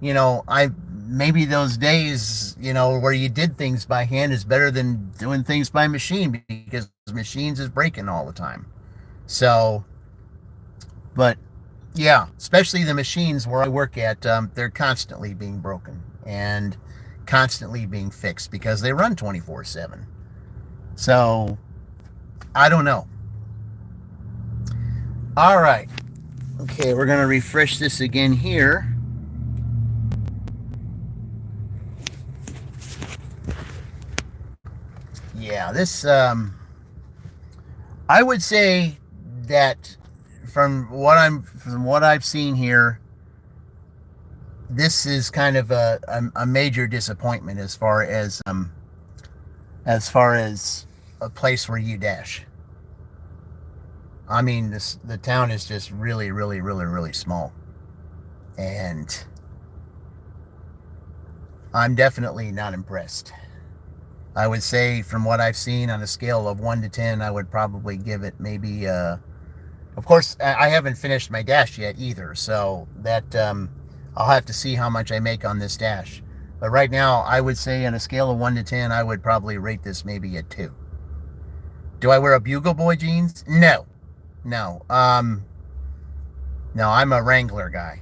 I maybe those days, where you did things by hand is better than doing things by machine, because machines is breaking all the time. So, but yeah, especially the machines where I work at, they're constantly being broken and constantly being fixed because they run 24/7. So, I don't know. All right. Okay, we're going to refresh this again here. Yeah, this, I would say that from what I've seen here, this is kind of a major disappointment as far as a place where you dash. I mean, the town is just really, really, really, really small, and I'm definitely not impressed. I would say, from what I've seen, on a scale of 1 to 10, I would probably give it maybe. Of course, I haven't finished my dash yet either, so that I'll have to see how much I make on this dash. But right now, I would say on a scale of 1 to 10, I would probably rate this maybe a 2. Do I wear a Bugle Boy jeans? No. No. No, I'm a Wrangler guy.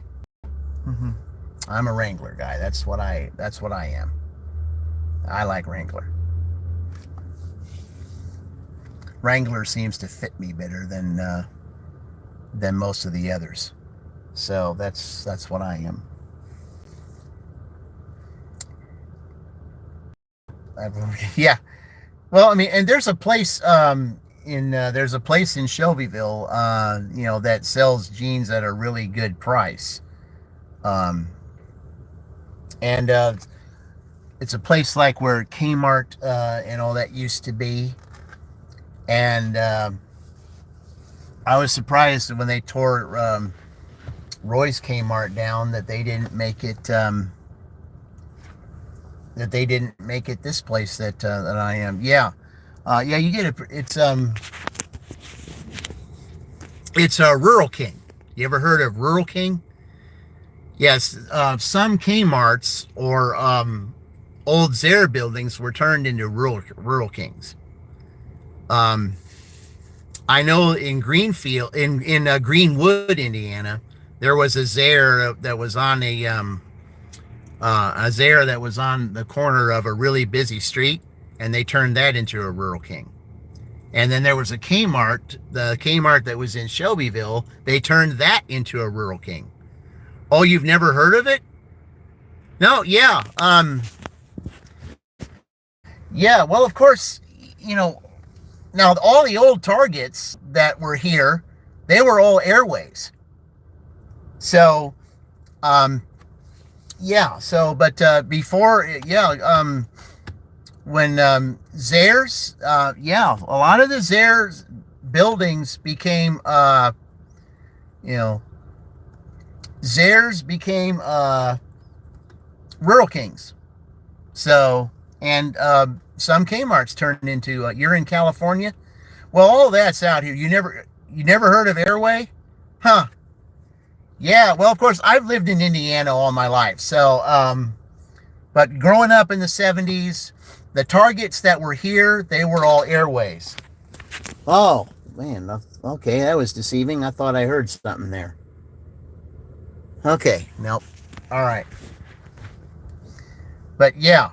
I'm a Wrangler guy. That's what I am. I like Wrangler. Wrangler seems to fit me better than most of the others. So that's what I am. Yeah. Well, I mean, and there's a place in Shelbyville, that sells jeans at a really good price. And it's a place like where Kmart and all that used to be. And I was surprised when they tore Roy's Kmart down that they didn't make it this place that I am. Yeah. Yeah, you get it. It's a Rural King. You ever heard of Rural King? Yes. Some Kmarts or old Zare buildings were turned into Rural Kings. I know in Greenfield, in Greenwood, Indiana, there was a Zare that was on a Zare that was on the corner of a really busy street, and they turned that into a Rural King. And then there was a Kmart, the Kmart that was in Shelbyville, they turned that into a Rural King. Oh, you've never heard of it? No, yeah. Yeah, well, of course, now all the old Targets that were here, they were all Airways. So, yeah, so, but before, yeah, when Zares, yeah, a lot of the Zares buildings became, Zares became Rural Kings. So, and some Kmart's turned into, you're in California? Well, all that's out here. You never heard of Airway? Huh. Yeah, well, of course, I've lived in Indiana all my life. So, but growing up in the 70s, the Targets that were here, they were all Airways. Oh, man. Okay, that was deceiving. I thought I heard something there. Okay, nope. All right. But yeah,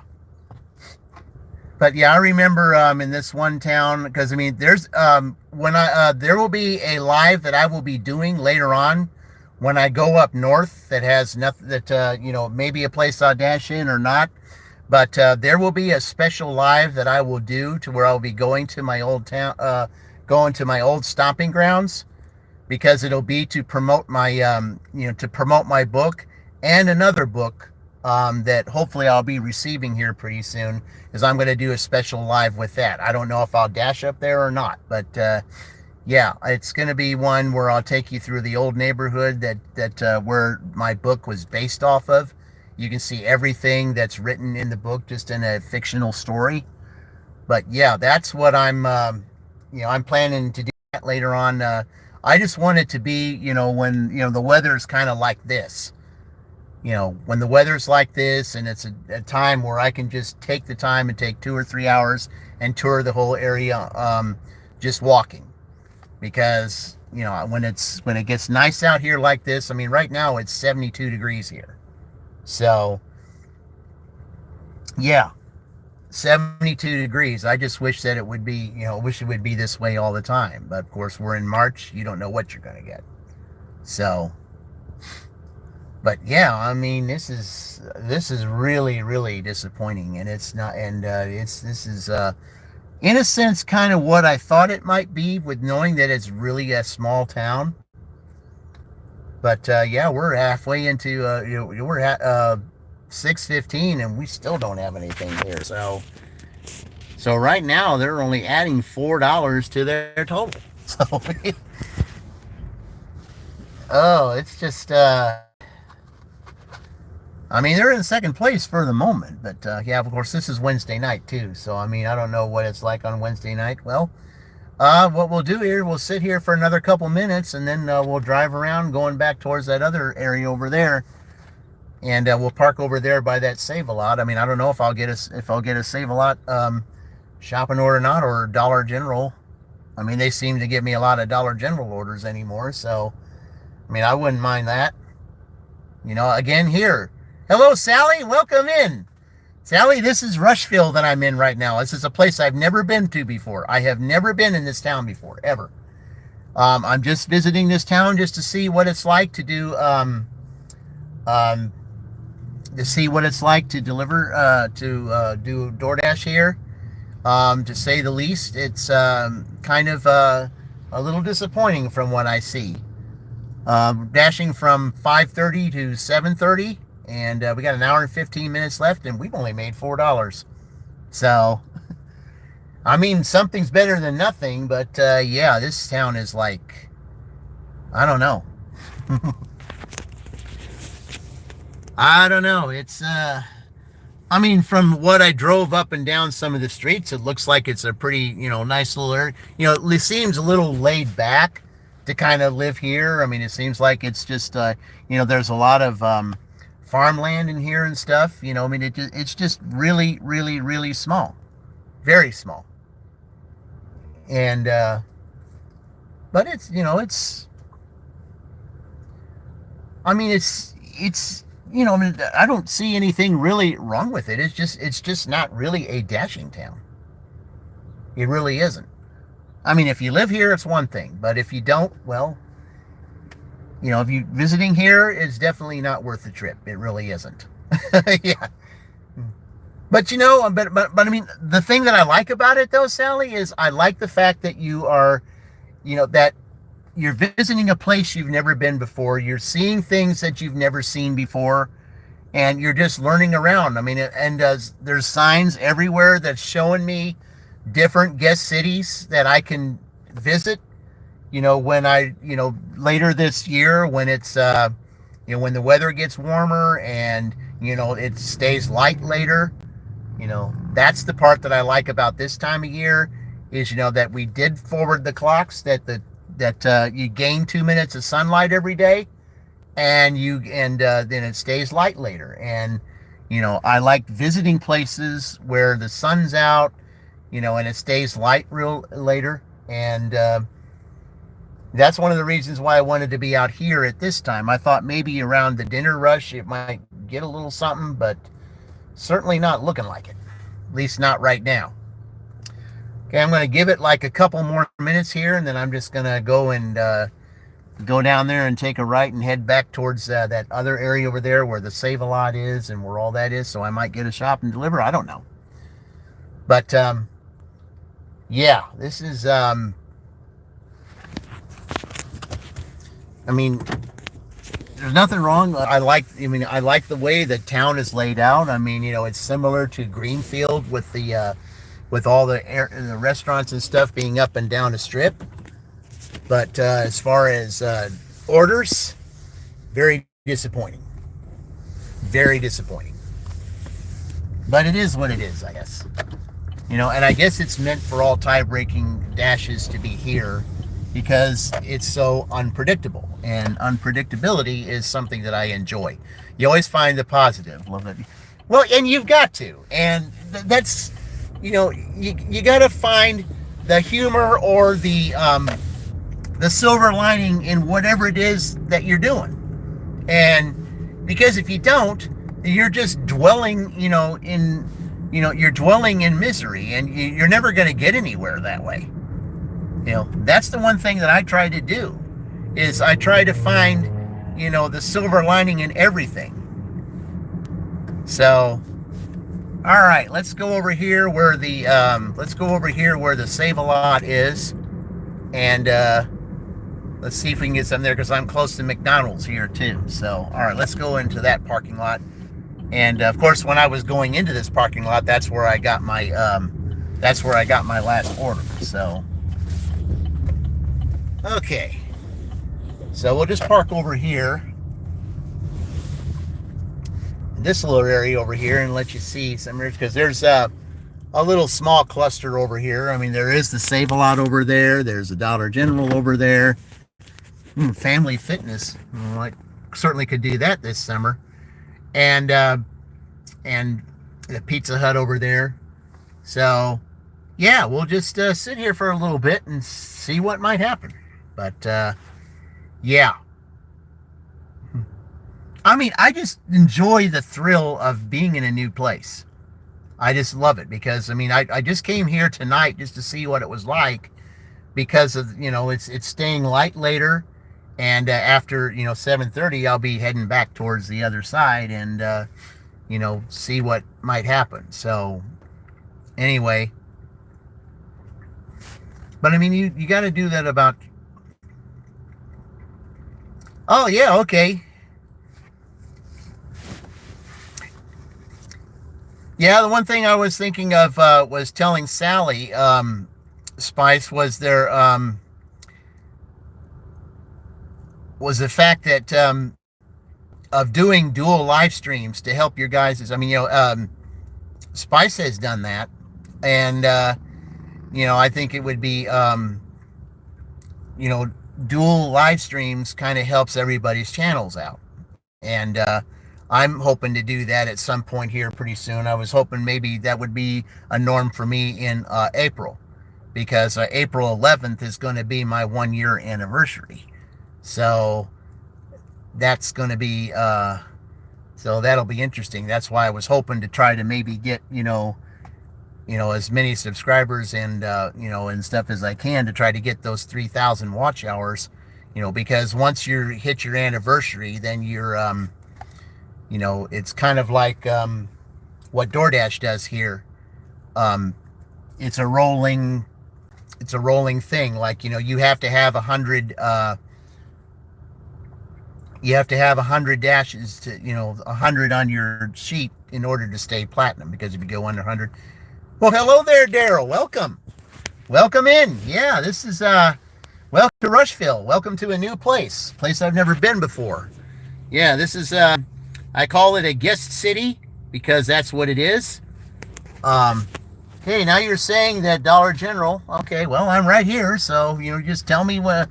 I remember in this one town, because I mean, there's there will be a live that I will be doing later on when I go up north that has nothing that maybe a place I'll dash in or not. But there will be a special live that I will do to where I'll be going to my old town, going to my old stomping grounds, because it'll be to promote my, to promote my book and another book that hopefully I'll be receiving here pretty soon. Is I'm going to do a special live with that. I don't know if I'll dash up there or not, but yeah, it's going to be one where I'll take you through the old neighborhood that where my book was based off of. You can see everything that's written in the book, just in a fictional story. But yeah, that's what I'm planning to do that later on. I just want it to be, when, the weather's kind of like this. When the weather's like this, and it's a time where I can just take the time and take 2 or 3 hours and tour the whole area, just walking. Because, when it gets nice out here like this, I mean, right now it's 72 degrees here. So, yeah, 72 degrees. I just wish that it would be, wish it would be this way all the time. But of course, we're in March. You don't know what you're going to get. So, but yeah, I mean, this is really, really disappointing. And it's not, and this is, in a sense, kind of what I thought it might be, with knowing that it's really a small town. But yeah, we're halfway into, we're at 6:15, and we still don't have anything here. So right now they're only adding $4 to their total. So, oh, it's just, I mean, they're in second place for the moment. But yeah, of course, this is Wednesday night too. So I mean, I don't know what it's like on Wednesday night. Well, what we'll do here, we'll sit here for another couple minutes, and then we'll drive around going back towards that other area over there, and we'll park over there by that Save-A-Lot. I mean, I don't know if I'll get a Save-A-Lot shopping order or not, or Dollar General. I mean, they seem to give me a lot of Dollar General orders anymore, so I mean, I wouldn't mind that. Again here. Hello, Sally. Welcome in. Sally, this is Rushville that I'm in right now. This is a place I've never been to before. I have never been in this town before, ever. I'm just visiting this town just to see what it's like to do, to see what it's like to deliver, do DoorDash here. To say the least, it's kind of a little disappointing from what I see. Dashing from 5:30 to 7:30. And we got an hour and 15 minutes left, and we've only made $4. So, I mean, something's better than nothing, but yeah, this town is like, I don't know. I don't know. It's, I mean, from what I drove up and down some of the streets, it looks like it's a pretty, nice little area. It seems a little laid back to kind of live here. I mean, it seems like it's just, there's a lot of, farmland in here and stuff. I mean, it's just really, really, really small, very small. And but it's, I mean, it's I mean, I don't see anything really wrong with it. It's just not really a dashing town. It really isn't. I mean, if you live here, it's one thing, but if you don't, well, if you're visiting here, it's definitely not worth the trip. It really isn't. Yeah. But but I mean, the thing that I like about it though, Sally, is I like the fact that you are, that you're visiting a place you've never been before. You're seeing things that you've never seen before, and you're just learning around. I mean, and there's signs everywhere that's showing me different guest cities that I can visit. When I, later this year, when it's, when the weather gets warmer and, it stays light later, that's the part that I like about this time of year is, that we did forward the clocks, that you gain 2 minutes of sunlight every day, and then it stays light later. And, I like visiting places where the sun's out, and it stays light real later. And, that's one of the reasons why I wanted to be out here at this time. I thought maybe around the dinner rush it might get a little something, but certainly not looking like it. At least not right now. Okay, I'm going to give it like a couple more minutes here, and then I'm just going to go and go down there and take a right and head back towards that other area over there where the Save-A-Lot is and where all that is. So I might get a shop and deliver. I don't know. But yeah, this is I mean, there's nothing wrong. I like the way the town is laid out. I mean, it's similar to Greenfield with the with all the restaurants and stuff being up and down a strip. But as far as orders, very disappointing. Very disappointing. But it is what it is, I guess. And I guess it's meant for all tie-breaking dashes to be here because it's so unpredictable. And unpredictability is something that I enjoy. You always find the positive. Well, and you've got to. And that's, you got to find the humor or the silver lining in whatever it is that you're doing. And because if you don't, you're just dwelling, you're dwelling in misery, and you're never going to get anywhere that way. That's the one thing that I try to do, is I try to find, the silver lining in everything. So, all right, let's go over here where the Save-A-Lot is, and let's see if we can get some there, because I'm close to McDonald's here too. So, all right, let's go into that parking lot. And of course, when I was going into this parking lot, that's where I got my last order. So, okay, so we'll just park over here, in this little area over here, and let you see some, because there's a little small cluster over here. I mean, there is the Save-A-Lot over there. There's a Dollar General over there. Family Fitness. Well, I certainly could do that this summer. And the Pizza Hut over there. So, yeah, we'll just sit here for a little bit and see what might happen. But, yeah. I mean, I just enjoy the thrill of being in a new place. I just love it because, I mean, I just came here tonight just to see what it was like because of, it's staying light later. And after, 7:30, I'll be heading back towards the other side and, see what might happen. So, anyway. But, I mean, you got to do that about... Oh, yeah, okay. Yeah, the one thing I was thinking of was telling Sally, Spice, was there... was the fact that of doing dual live streams to help your guys. I mean, Spice has done that, and I think it would be dual live streams kind of helps everybody's channels out, and I'm hoping to do that at some point here pretty soon. I was hoping maybe that would be a norm for me in April, because April 11th is going to be my 1-year anniversary. So that's going to be, so that'll be interesting. That's why I was hoping to try to maybe get, as many subscribers and, and stuff as I can to try to get those 3,000 watch hours, because once you hit your anniversary, then you're, it's kind of like what DoorDash does here. It's a rolling thing. Like, you have to have 100, you have to have 100 dashes to, 100 on your sheet in order to stay platinum, because if you go under 100. Well, hello there, Daryl. Welcome in. Yeah, this is welcome to Rushville. Welcome to a new place I've never been before. Yeah, this is I call it a guest city because that's what it is. Hey, now you're saying that Dollar General. Okay, well, I'm right here, so just tell me what.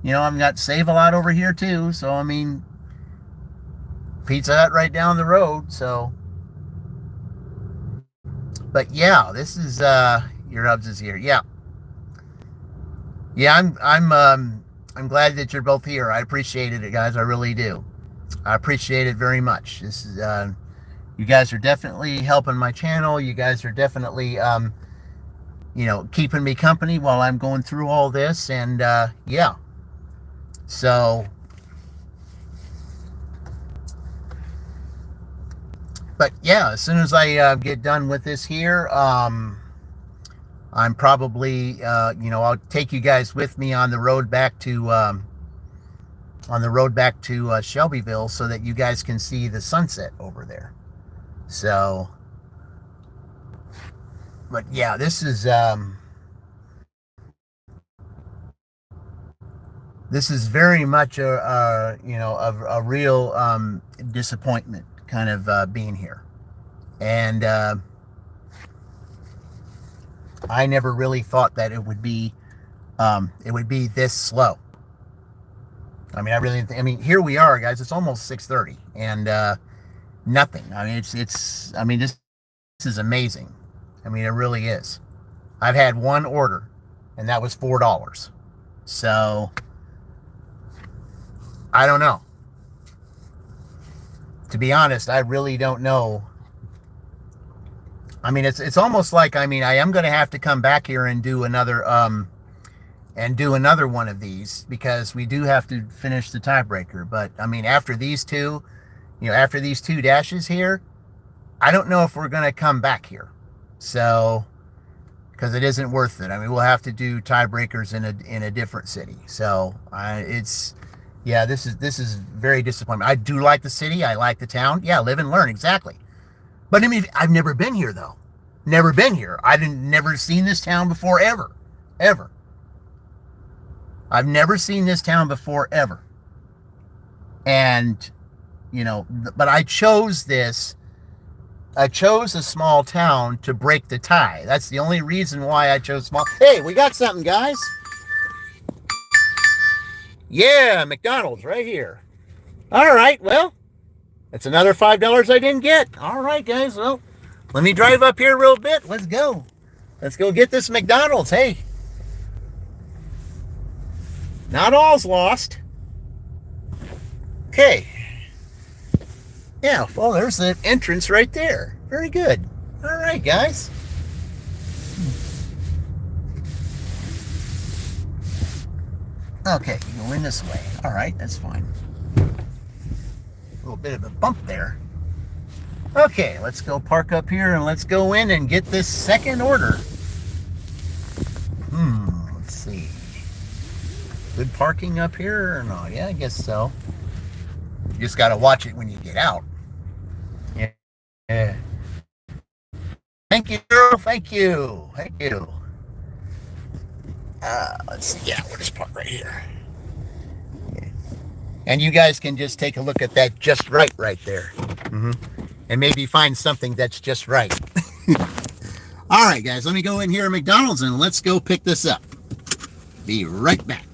I've got Save-A-Lot over here too. So, I mean, Pizza Hut right down the road. So, but yeah, this is, your Hubs is here. Yeah. Yeah, I'm glad that you're both here. I appreciate it, guys. I really do. I appreciate it very much. This is, you guys are definitely helping my channel. You guys are definitely, keeping me company while I'm going through all this. And, yeah. So, but yeah, as soon as I get done with this here, I'm probably, I'll take you guys with me on the road back to Shelbyville, so that you guys can see the sunset over there. So, but yeah, this is very much a real disappointment, kind of being here, and I never really thought that it would be this slow. I mean, I mean, here we are, guys. It's almost 6:30, and nothing. I mean, this is amazing. I mean, it really is. I've had one order, and that was $4. So I don't know. To be honest, I really don't know. I mean, it's almost like, I mean, I am going to have to come back here and do another one of these, because we do have to finish the tiebreaker. But I mean, after these two dashes here, I don't know if we're going to come back here. So, because it isn't worth it. I mean, we'll have to do tiebreakers in a different city. So, this is very disappointing. I do like the city. I like the town. Yeah, live and learn, exactly. But I mean, I've never been here though. Never been here. Never seen this town before, ever. I've never seen this town before, ever. And, but I chose a small town to break the tie. That's the only reason why I chose small. Hey, we got something, guys. Yeah, McDonald's right here. All right, well, that's another $5 I didn't get. All right, guys, well, let me drive up here real bit. Let's go. Let's go get this McDonald's. Hey, not all's lost. Okay. Yeah, well, there's the entrance right there. Very good. All right, guys. Okay, you go in this way. All right, that's fine. A little bit of a bump there. Okay, let's go park up here and let's go in and get this second order. Let's see. Good parking up here or no? Yeah, I guess so. You just got to watch it when you get out. Yeah. Thank you, girl. Thank you. Let's see. Yeah, we'll just park right here. Yeah. And you guys can just take a look at that just right there. And maybe find something that's just right. All right, guys, let me go in here at McDonald's and let's go pick this up. Be right back.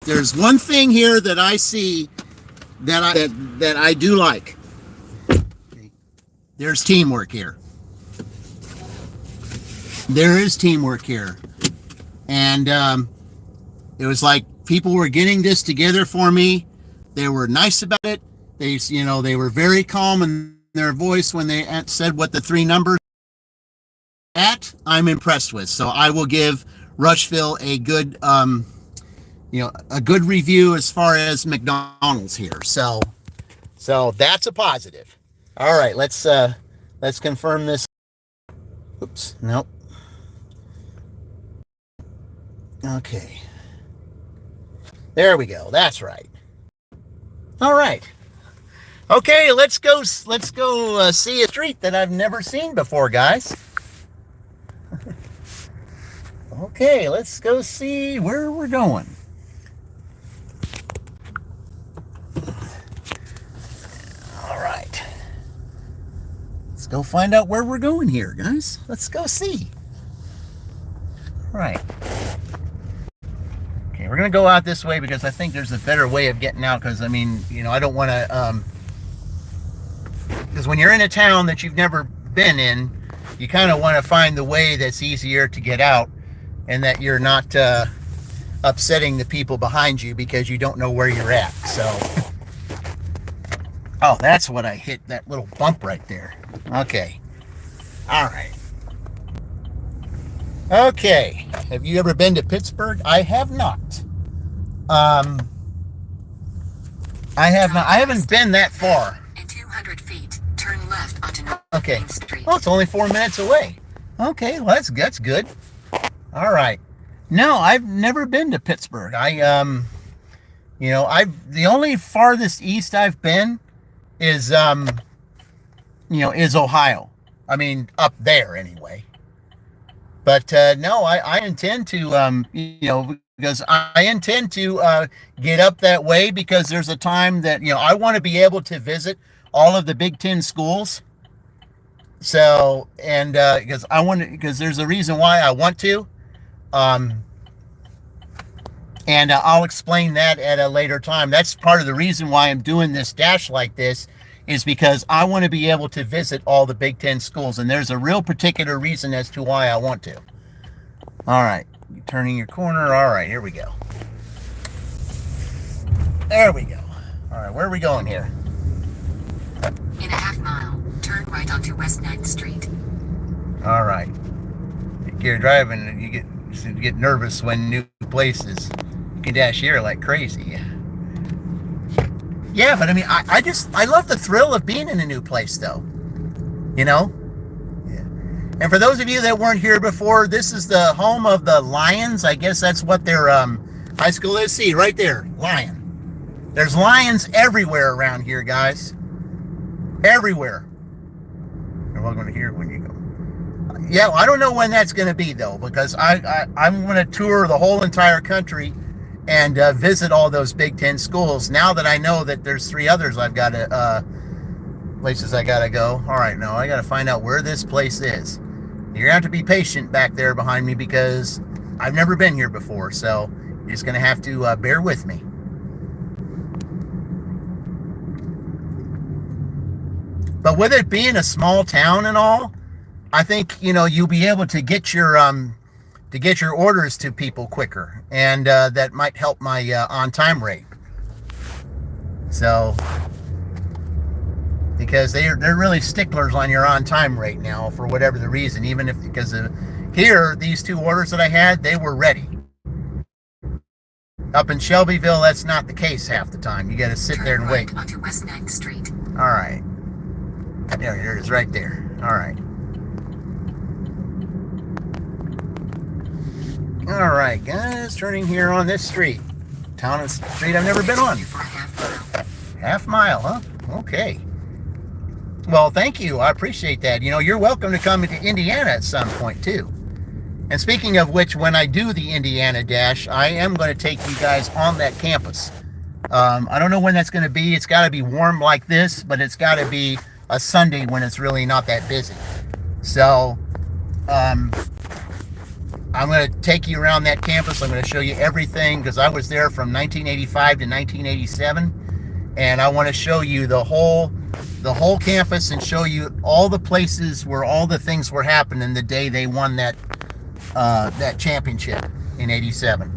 there's one thing here that I see that I do like. There's teamwork here. There is teamwork here. And it was like people were getting this together for me. They were nice about it. They were very calm in their voice when they said what the three numbers at. I'm impressed with. So I will give Rushville a good a good review as far as McDonald's here. So that's a positive. All right, let's confirm this. Oops, nope. Okay. There we go. That's right. All right. Okay, let's go see a street that I've never seen before, guys. Okay, let's go see where we're going. All right. Let's go find out where we're going here, guys. Let's go see. All right. Okay, we're going to go out this way because I think there's a better way of getting out because, I mean, I don't want to... because when you're in a town that you've never been in, you kind of want to find the way that's easier to get out and that you're not upsetting the people behind you because you don't know where you're at. So, oh, that's what I hit, that little bump right there. Okay. All right. Okay. Have you ever been to Pittsburgh? I have not. I have not. I haven't been that far. In 200 feet, turn left onto Okay. Main Street. Well, it's only 4 minutes away. Okay, well, that's good. All right. No, I've never been to Pittsburgh. The only farthest east I've been is Ohio. I mean, up there anyway. But no, I intend to because I intend to get up that way because there's a time that I want to be able to visit all of the Big Ten schools. So, and because there's a reason why I want to. And I'll explain that at a later time. That's part of the reason why I'm doing this dash like this is because I want to be able to visit all the Big Ten schools. And there's a real particular reason as to why I want to. All right. You're turning your corner. All right. Here we go. There we go. All right. Where are we going here? In a half mile, turn right onto West 9th Street. All right. If you're driving, you get nervous when new places. You can dash here like crazy. Yeah, but I mean, I love the thrill of being in a new place, though. Yeah. And for those of you that weren't here before, this is the home of the Lions. I guess that's what their high school is. See, right there, Lion. There's lions everywhere around here, guys. Everywhere. You're welcome to hear it when you go. Yeah, well, I don't know when that's going to be, though, because I'm going to tour the whole entire country and visit all those Big Ten schools. Now that I know that there's 3 others I've got to, places I got to go. All right, no, I got to find out where this place is. You're going to have to be patient back there behind me because I've never been here before, so you're just going to have to bear with me. But with it being a small town and all, I think you'll be able to get your orders to people quicker, and that might help my on-time rate. So, because they're really sticklers on your on-time rate now for whatever the reason. Even if because here these 2 orders that I had, they were ready. Up in Shelbyville, that's not the case half the time. You got to sit there and wait. Turn right onto West 9th Street. All right. There it is, right there. All right. All right, guys, turning here on this street. Town and street I've never been on. For a half mile. Half mile, huh? Okay. Well, thank you. I appreciate that. You're welcome to come to Indiana at some point, too. And speaking of which, when I do the Indiana Dash, I am going to take you guys on that campus. I don't know when that's going to be. It's got to be warm like this, but it's got to be a Sunday when it's really not that busy. So, I'm going to take you around that campus. I'm going to show you everything because I was there from 1985 to 1987, and I want to show you the whole campus and show you all the places where all the things were happening the day they won that championship in '87.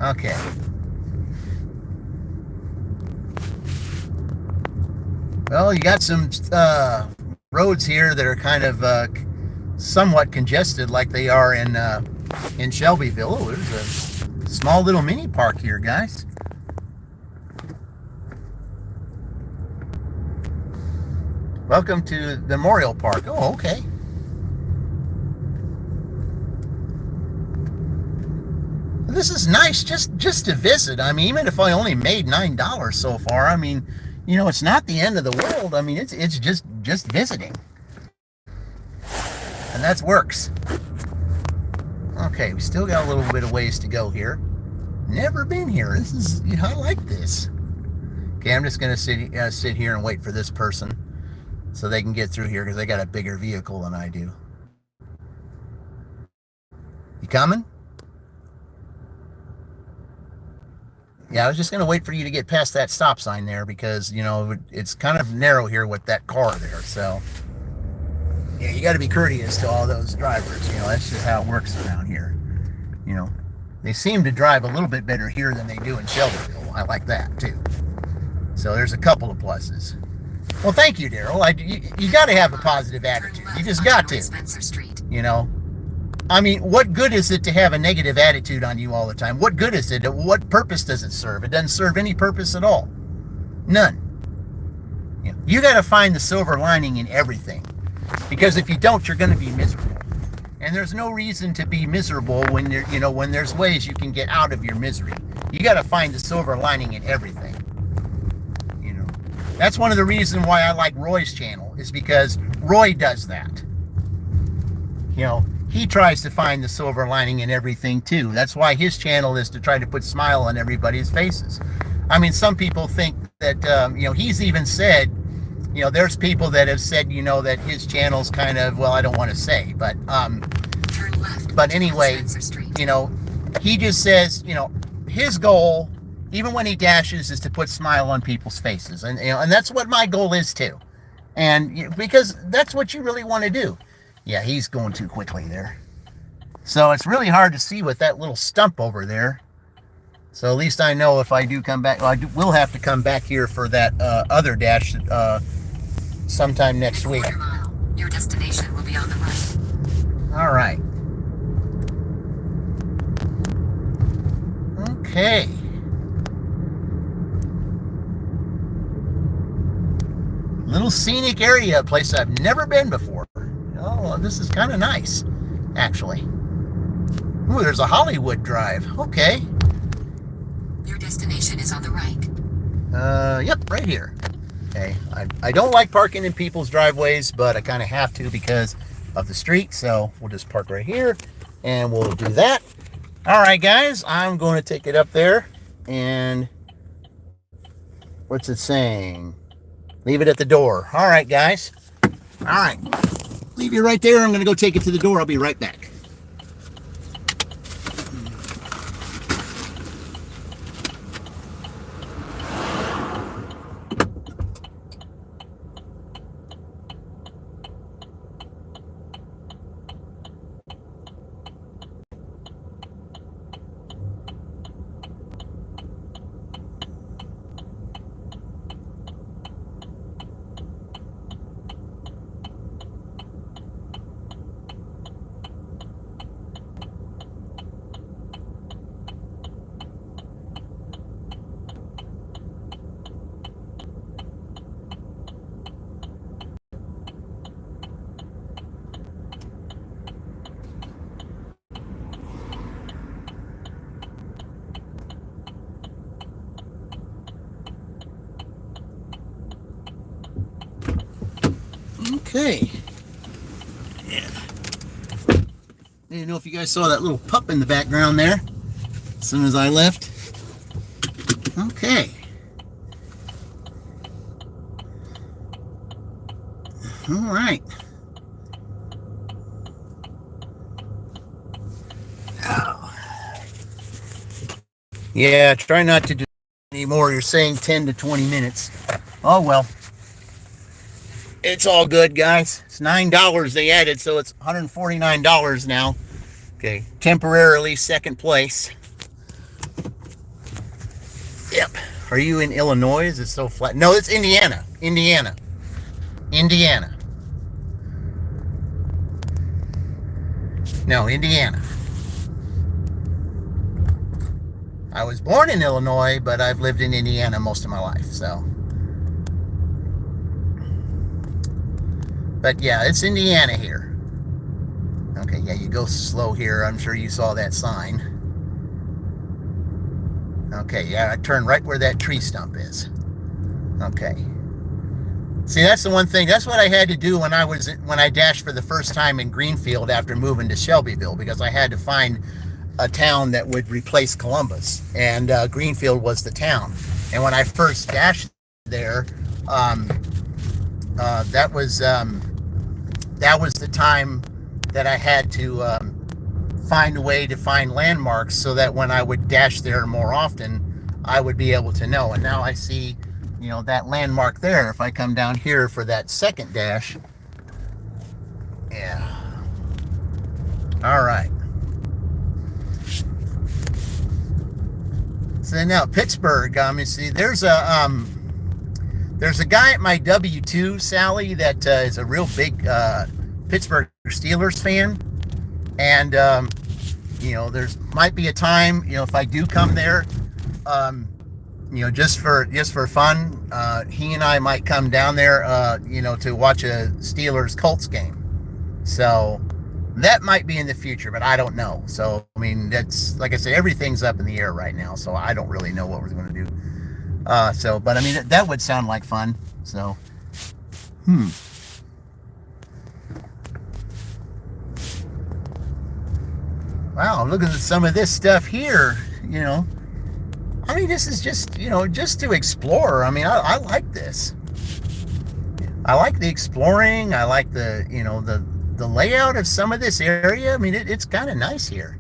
Okay. Well, you got some roads here that are kind of somewhat congested, like they are in Shelbyville. Oh, there's a small little mini park here, guys. Welcome to the Memorial Park. Oh, okay. This is nice just to visit. I mean, even if I only made $9 so far, I mean, you know, it's not the end of the world. I mean, it's just visiting. And that works. Okay, we still got a little bit of ways to go here. Never been here. This is, you know, I like this. Okay, I'm just gonna sit here and wait for this person so they can get through here because they got a bigger vehicle than I do. You coming? Yeah, I was just gonna wait for you to get past that stop sign there because, you know, it's kind of narrow here with that car there. So yeah, you got to be courteous to all those drivers. You know, that's just how it works around here. You know, they seem to drive a little bit better here than they do in Shelbyville. I like that too. So there's a couple of pluses. Well, thank you, Daryl. You got to have a positive attitude. You just got to. You know, I mean, what good is it to have a negative attitude on you all the time? What good is it? What purpose does it serve? It doesn't serve any purpose at all. None. You got to find the silver lining in everything. Because if you don't, you're going to be miserable. And there's no reason to be miserable when you're, you know, when there's ways you can get out of your misery. You got to find the silver lining in everything. You know, that's one of the reasons why I like Roy's channel, is because Roy does that. You know, he tries to find the silver lining in everything too. That's why his channel is to try to put a smile on everybody's faces. I mean, some people think that, you know, he's even said, you know, there's people that have said, you know, that his channel's kind of, well, I don't want to say, but anyway, you know, he just says, you know, his goal, even when he dashes, is to put a smile on people's faces. And, you know, and that's what my goal is too. And because that's what you really want to do. Yeah, he's going too quickly there. So it's really hard to see with that little stump over there. So at least I know if I do come back, well, will have to come back here for that other dash sometime next week. Your destination will be on the right. All right. Okay. Little scenic area, a place I've never been before. Oh, this is kind of nice, actually. Ooh, there's a Hollywood Drive. Okay. Your destination is on the right. Yep, right here. Okay, I don't like parking in people's driveways, but I kind of have to because of the street, so we'll just park right here, and we'll do that. All right, guys, I'm going to take it up there, and what's it saying? Leave it at the door. All right, guys. All right, leave you right there. I'm going to go take it to the door. I'll be right back. Okay. Yeah. I didn't know if you guys saw that little pup in the background there as soon as I left. Okay. All right. Yeah, try not to do anymore. You're saying 10 to 20 minutes. Oh, well. It's all good, guys. It's $9 they added, so it's $149 now. Okay, temporarily second place. Yep. Are you in Illinois? Is it so flat? No, it's Indiana. Indiana. No, Indiana. I was born in Illinois, but I've lived in Indiana most of my life, so. But yeah, it's Indiana here. Okay, yeah, you go slow here. I'm sure you saw that sign. Okay, yeah, I turned right where that tree stump is. Okay. See, that's the one thing. That's what I had to do when I dashed for the first time in Greenfield after moving to Shelbyville, because I had to find a town that would replace Columbus, and Greenfield was the town. And when I first dashed there, that was the time that I had to find a way to find landmarks so that when I would dash there more often, I would be able to know. And now I see, you know, that landmark there. If I come down here for that second dash, yeah. All right. So now Pittsburgh, see, there's a guy at my W2, Sally, that is a real big Pittsburgh Steelers fan, and you know, there's might be a time, you know, if I do come there, you know, just for fun, he and I might come down there, you know, to watch a Steelers Colts game. So that might be in the future, but I don't know. So, I mean, that's, like I said, everything's up in the air right now, so I don't really know what we're going to do. But I mean, that would sound like fun. So, Wow, look at some of this stuff here, you know. I mean, this is just, you know, just to explore. I mean, I like this. I like the exploring. I like the, you know, the layout of some of this area. I mean, it's kind of nice here.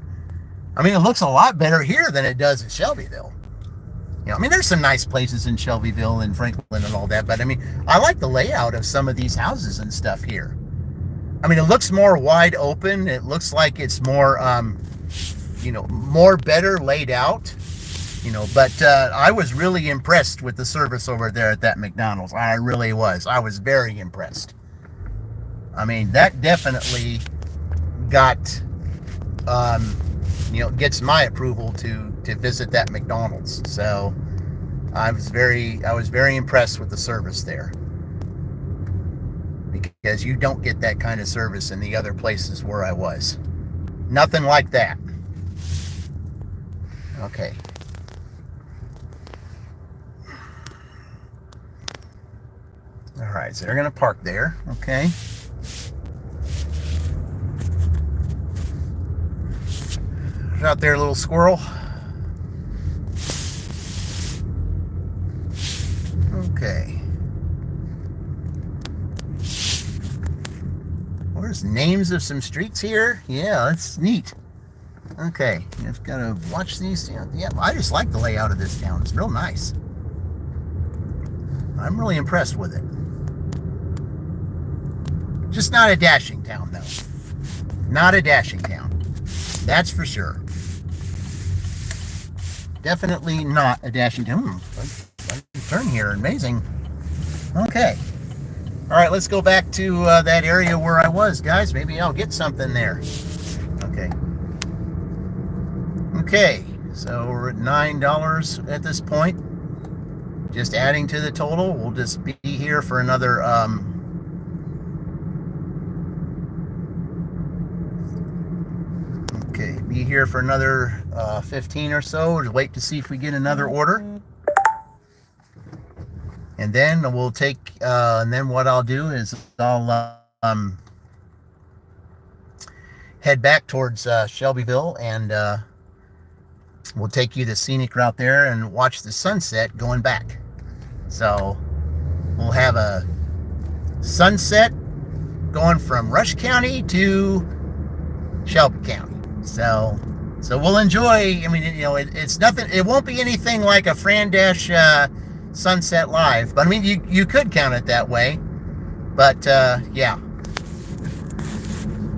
I mean, it looks a lot better here than it does in Shelbyville. You know, I mean, there's some nice places in Shelbyville and Franklin and all that, but I mean, I like the layout of some of these houses and stuff here. I mean, it looks more wide open. It looks like it's more, you know, more better laid out, you know, but I was really impressed with the service over there at that McDonald's. I really was. I was very impressed. I mean, that definitely got, you know, gets my approval to visit that McDonald's. So I was very impressed with the service there, because you don't get that kind of service in the other places where I was. Nothing like that. Okay. All right, so they're going to park there. Okay. Out there, little squirrel. Okay. There's names of some streets here. Yeah, that's neat. Okay, just gotta watch these. Yeah, I just like the layout of this town. It's real nice. I'm really impressed with it. Just not a dashing town, though. Not a dashing town. That's for sure. Definitely not a dashing town. Turn here, amazing. Okay. All right, let's go back to that area where I was, guys. Maybe I'll get something there. Okay. Okay, so we're at $9 at this point. Just adding to the total. We'll just be here for another okay, be here for another 15 or so. Just wait to see if we get another order. And then we'll take, and then what I'll do is I'll head back towards Shelbyville, and we'll take you the scenic route there and watch the sunset going back. So we'll have a sunset going from Rush County to Shelby County. So So we'll enjoy. I mean, it's nothing. It won't be anything like a Friendliest Sunset Live, but I mean, you could count it that way. But yeah.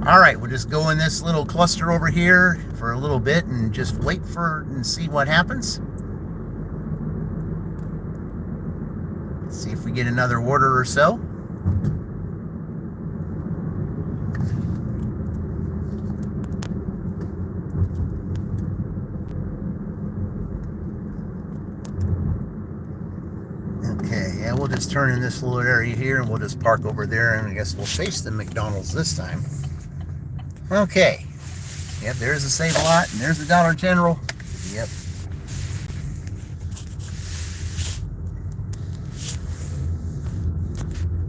All right, we'll just go in this little cluster over here for a little bit and just wait and see what happens. See if we get another order or so. Okay, yeah, we'll just turn in this little area here and we'll just park over there, and I guess we'll face the McDonald's this time. Okay. Yep, there's the Save-A-Lot, and there's the Dollar General. Yep.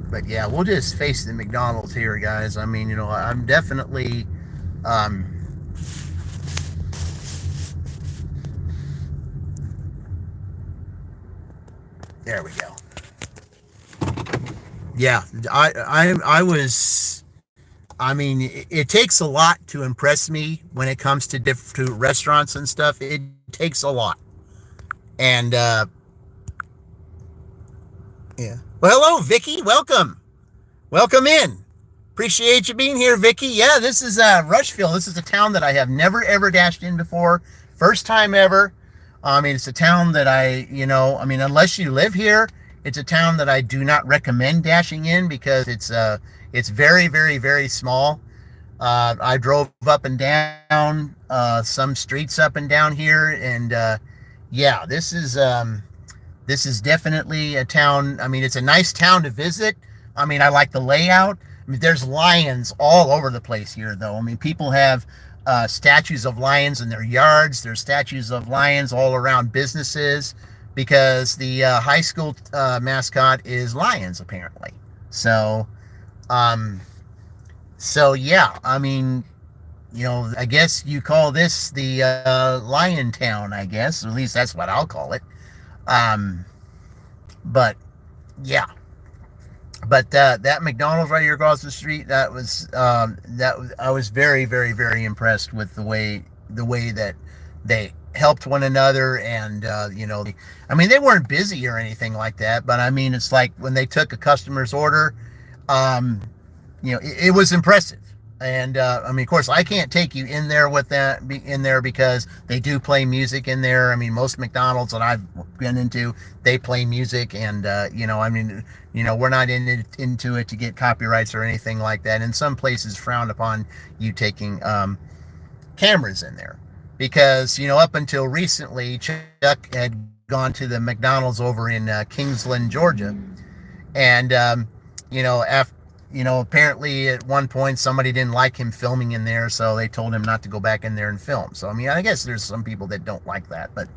But yeah, we'll just face the McDonald's here, guys. I mean, I'm definitely there we go. Yeah, I was. I mean, it takes a lot to impress me when it comes to restaurants and stuff. It takes a lot. And, yeah. Well, hello, Vicky. Welcome. Welcome in. Appreciate you being here, Vicky. Yeah, this is Rushville. This is a town that I have never, ever dashed in before. First time ever. I mean, it's a town that unless you live here, it's a town that I do not recommend dashing in because it's very, very, very small. I drove up and down some streets up and down here, and yeah, this is definitely a town. I mean, it's a nice town to visit. I mean, I like the layout. I mean, there's lions all over the place here, though. I mean, people have statues of lions in their yards. There's statues of lions all around businesses because the high school mascot is lions, apparently. So yeah, I mean, I guess you call this the Lion Town, I guess, or at least that's what I'll call it. But yeah, but that McDonald's right here across the street, I was very, very, very impressed with the way that they helped one another, and I mean, they weren't busy or anything like that, but I mean, it's like when they took a customer's order, it was impressive. And I mean, of course, I can't take you in there because they do play music in there. I mean, most McDonald's that I've been into, they play music, and I mean, we're not into it to get copyrights or anything like that. And some places frown upon you taking cameras in there because up until recently, Chuck had gone to the McDonald's over in Kingsland, Georgia, and apparently at one point somebody didn't like him filming in there, so they told him not to go back in there and film. So, I mean, I guess there's some people that don't like that, but,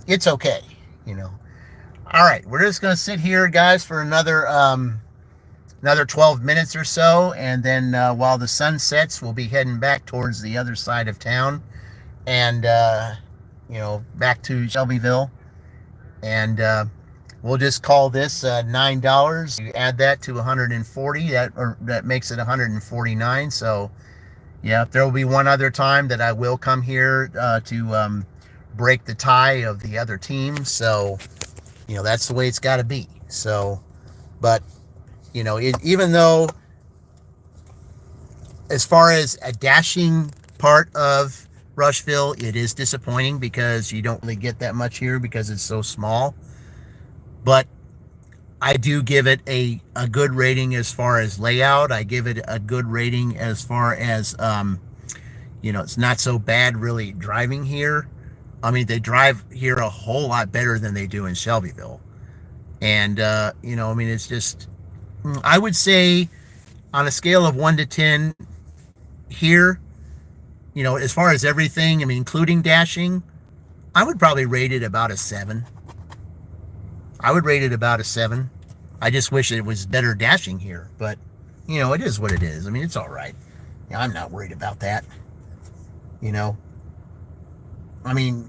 it's okay, All right, we're just going to sit here, guys, for another 12 minutes or so, and then while the sun sets, we'll be heading back towards the other side of town and, back to Shelbyville, and, we'll just call this $9. You add that to 140, that makes it 149. So, yeah, there will be one other time that I will come here to break the tie of the other team. So, that's the way it's got to be. So, but even though, as far as a dashing part of Rushville, it is disappointing because you don't really get that much here because it's so small. But I do give it a good rating as far as layout. I give it a good rating as far as, it's not so bad really driving here. I mean, they drive here a whole lot better than they do in Shelbyville. And, I mean, it's just, I would say on a scale of 1 to 10 here, as far as everything, I mean, including dashing, I would probably rate it about a 7. I would rate it about a 7. I just wish it was better dashing here, but it is what it is. I mean, it's all right. I'm not worried about that. I mean,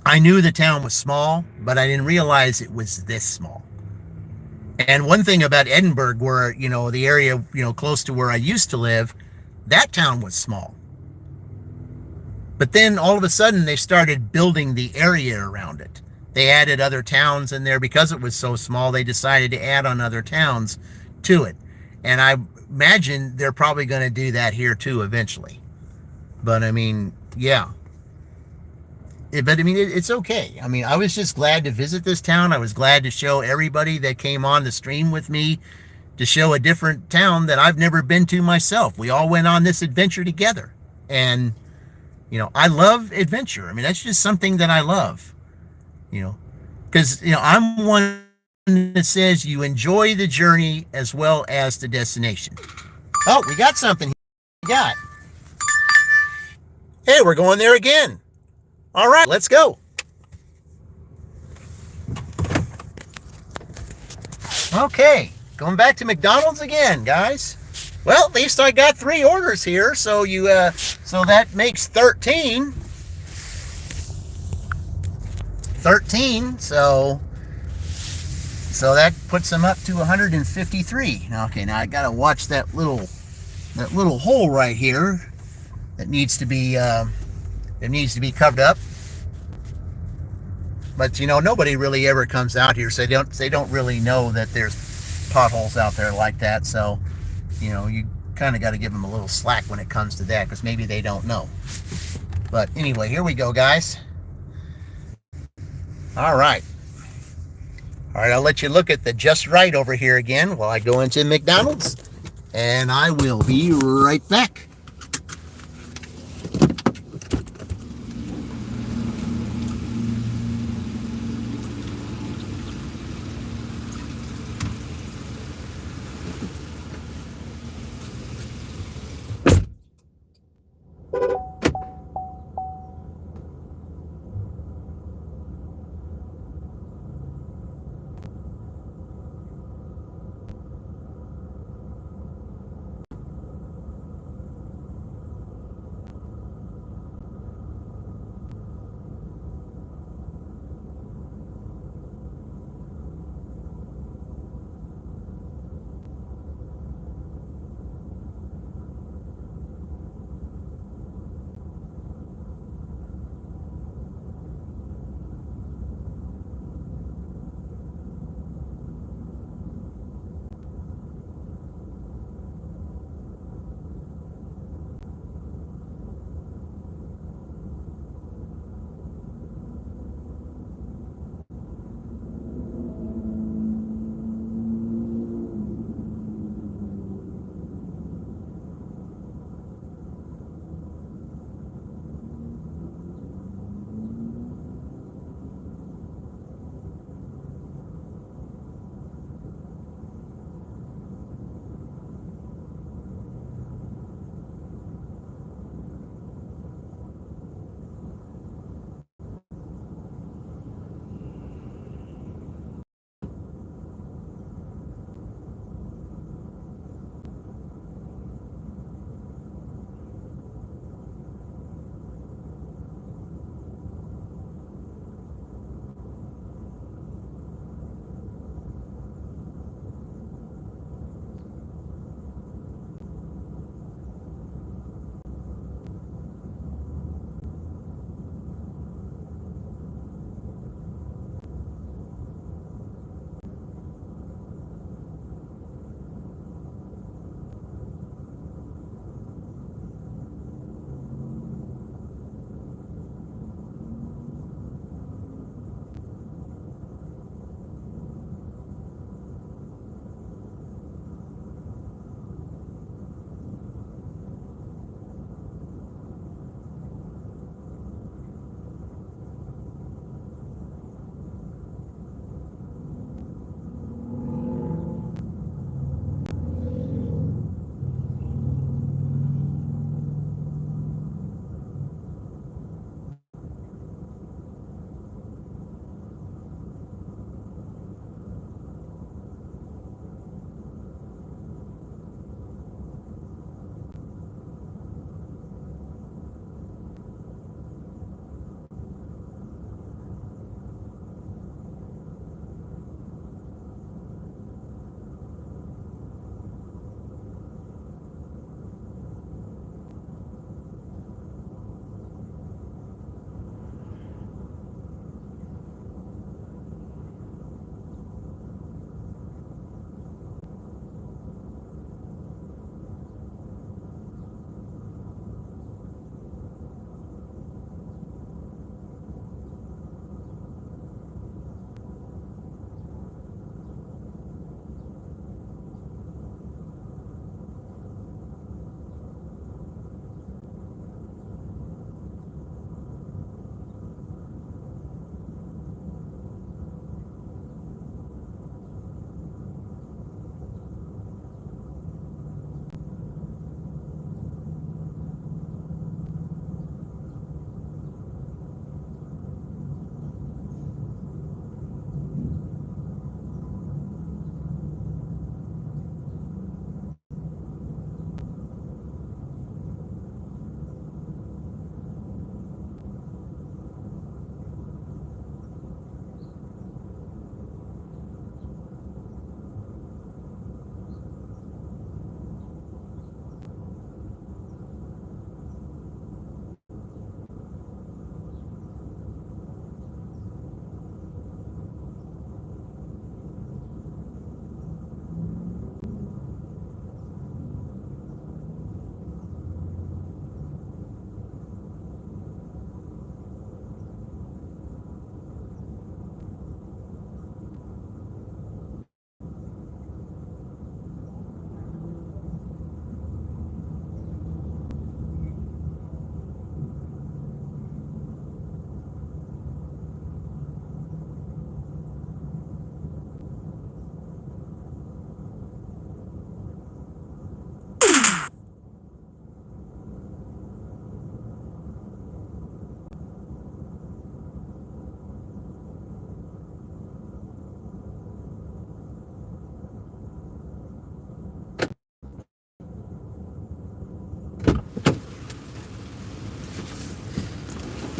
I knew the town was small, but I didn't realize it was this small. And one thing about Edinburgh, where, the area, close to where I used to live, that town was small. But then all of a sudden they started building the area around it. They added other towns in there because it was so small. They decided to add on other towns to it. And I imagine they're probably going to do that here too eventually. But I mean, yeah. It's okay. I mean, I was just glad to visit this town. I was glad to show everybody that came on the stream with me to show a different town that I've never been to myself. We all went on this adventure together. And, I love adventure. I mean, that's just something that I love, because, I'm one that says you enjoy the journey as well as the destination. Oh, we got something here. We got. Hey, we're going there again. All right, let's go. Okay, going back to McDonald's again, guys. Well, at least I got 3 orders here, so so that makes 13. 13, so that puts them up to 153. Okay, now I gotta watch that little hole right here that needs to be covered up. But nobody really ever comes out here, so they don't really know that there's potholes out there like that. So you kind of got to give them a little slack when it comes to that, because maybe they don't know. But anyway, here we go, guys. All right, I'll let you look at the Just Right over here again while I go into McDonald's, and I will be right back.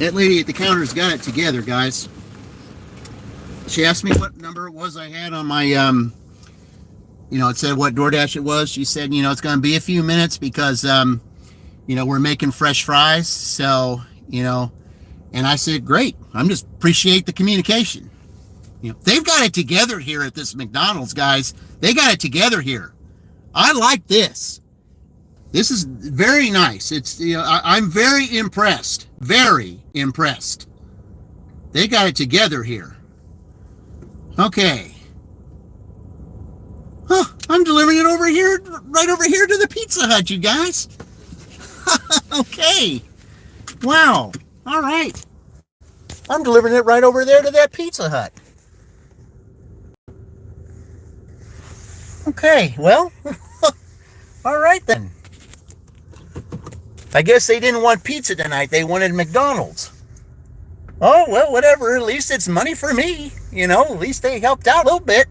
That lady at the counter's got it together, guys. She asked me what number it was I had on my, it said what DoorDash it was. She said, it's going to be a few minutes because, we're making fresh fries. So, and I said, great. I'm just appreciate the communication. They've got it together here at this McDonald's, guys. They got it together here. I like this. This is very nice. It's, I'm very impressed. Very impressed. They got it together here. Okay. Huh, I'm delivering it over here, right over here to the Pizza Hut, you guys. Okay. Wow. All right. I'm delivering it right over there to that Pizza Hut. Okay, well, all right then. I guess they didn't want pizza tonight. They wanted McDonald's. Oh, well, whatever. At least it's money for me. At least they helped out a little bit.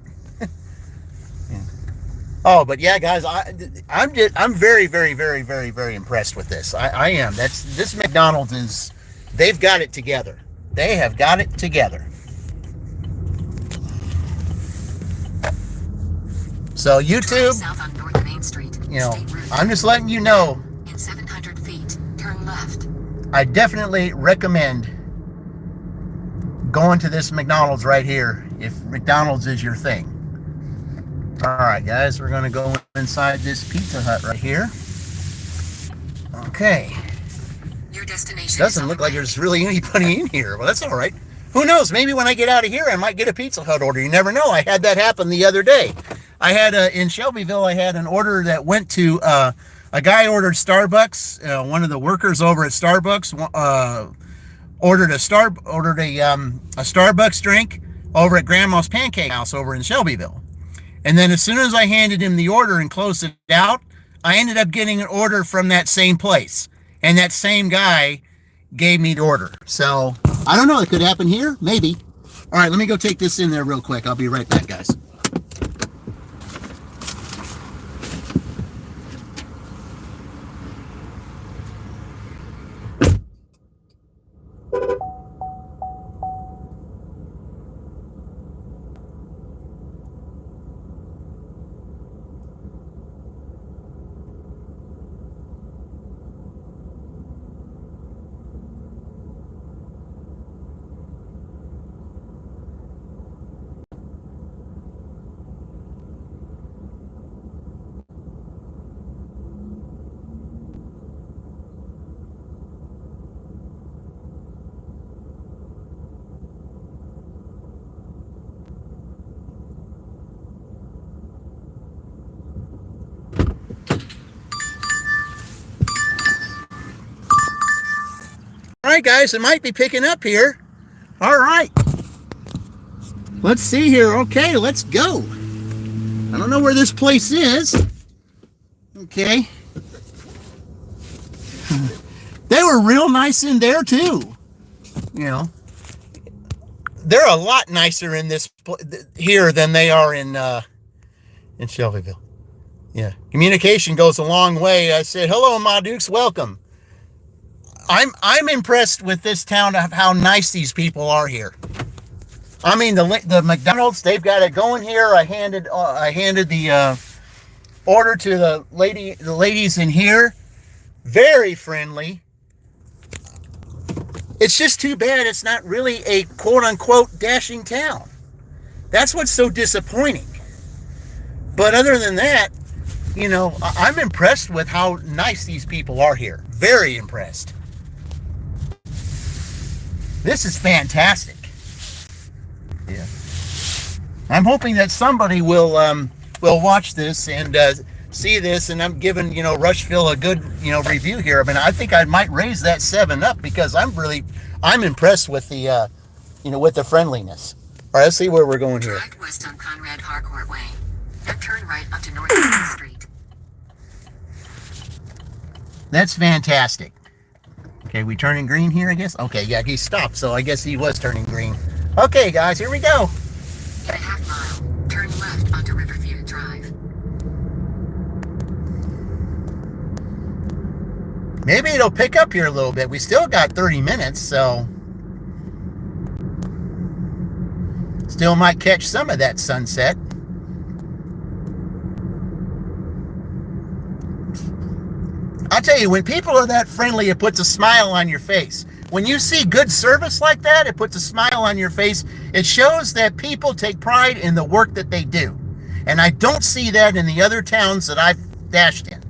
Oh, but yeah, guys, I'm very, very, very, very, very impressed with this. I am. This McDonald's is, they've got it together. They have got it together. So YouTube, South on North Main Street, I'm just letting you know. In 700 feet, turn left. I definitely recommend going to this McDonald's right here if McDonald's is your thing. All right, guys, we're going to go inside this Pizza Hut right here. Okay. Your destination Doesn't look like there's really anybody in here. Well, that's all right. Who knows? Maybe when I get out of here, I might get a Pizza Hut order. You never know. I had that happen the other day. I had in Shelbyville, I had an order that went to a guy ordered Starbucks. One of the workers over at Starbucks ordered a Starbucks drink over at Grandma's Pancake House over in Shelbyville. And then as soon as I handed him the order and closed it out, I ended up getting an order from that same place. And that same guy gave me the order. So I don't know. It could happen here. Maybe. All right, let me go take this in there real quick. I'll be right back, guys. All right, guys, it might be picking up here. All right. Let's see here. Okay, let's go. I don't know where this place is. Okay. They were real nice in there, too. They're a lot nicer in this here than they are in Shelbyville. Yeah. Communication goes a long way. I said, hello, Ma Dukes, welcome. I'm impressed with this town of how nice these people are here. I mean, the McDonald's, they've got it going here. I handed the order to the ladies in here. Very friendly. It's just too bad it's not really a quote unquote dashing town. That's what's so disappointing. But other than that, I'm impressed with how nice these people are here. Very impressed. This is fantastic. Yeah. I'm hoping that somebody will watch this and see this, and I'm giving Rushville a good review here. I mean, I think I might raise that 7 up because I'm impressed with the with the friendliness. All right, let's see where we're going here. Drive west on Conrad Harcourt Way, then turn right onto North Main Street. That's fantastic. Okay, we turning green here, I guess? Okay, yeah, he stopped, so I guess he was turning green. Okay, guys, here we go. In a half mile, turn left onto Riverview Drive. Maybe it'll pick up here a little bit. We still got 30 minutes, so still might catch some of that sunset. I'll tell you, when people are that friendly, it puts a smile on your face. When you see good service like that, it puts a smile on your face. It shows that people take pride in the work that they do. And I don't see that in the other towns that I've dashed in.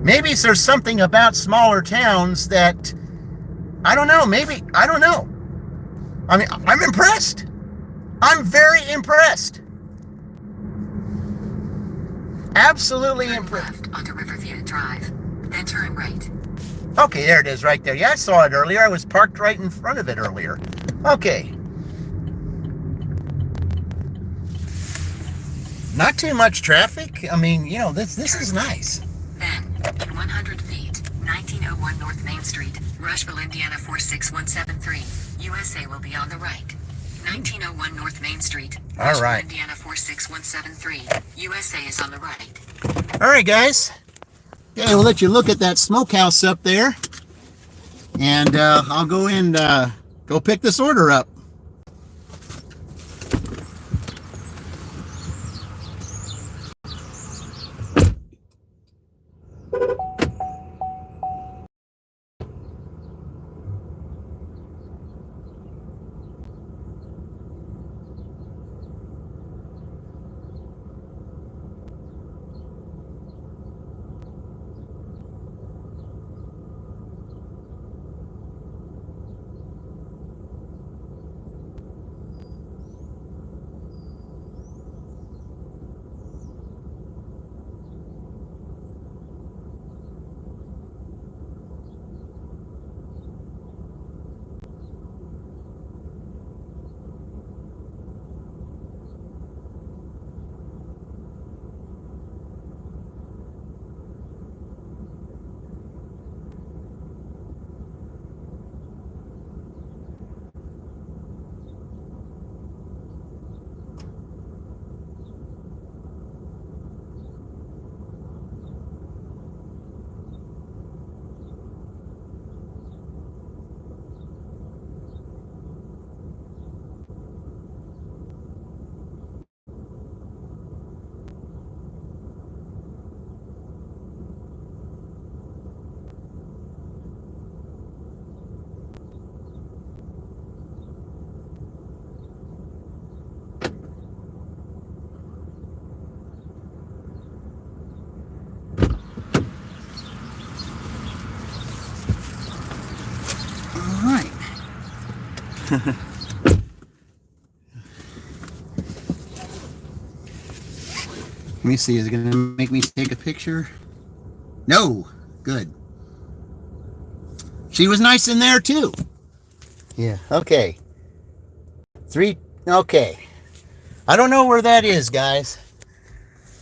Maybe there's something about smaller towns that, I don't know, I don't know. I mean, I'm impressed. I'm very impressed. Absolutely impressed. Left onto Riverview Drive, then turn right. Okay, there it is right there. Yeah, I saw it earlier. I was parked right in front of it earlier. Okay. Not too much traffic. I mean, you know, this is nice. Then, in 100 feet, 1901 North Main Street, Rushville, Indiana 46173. USA will be on the right. 1901 North Main Street, All right. Indiana 46173. USA is on the right. All right, guys. Okay, we'll let you look at that smokehouse up there. And I'll go in and go pick this order up. Let me see, is it going to make me take a picture? No. Good. She was nice in there too. Yeah, okay. Okay. I don't know where that is, guys.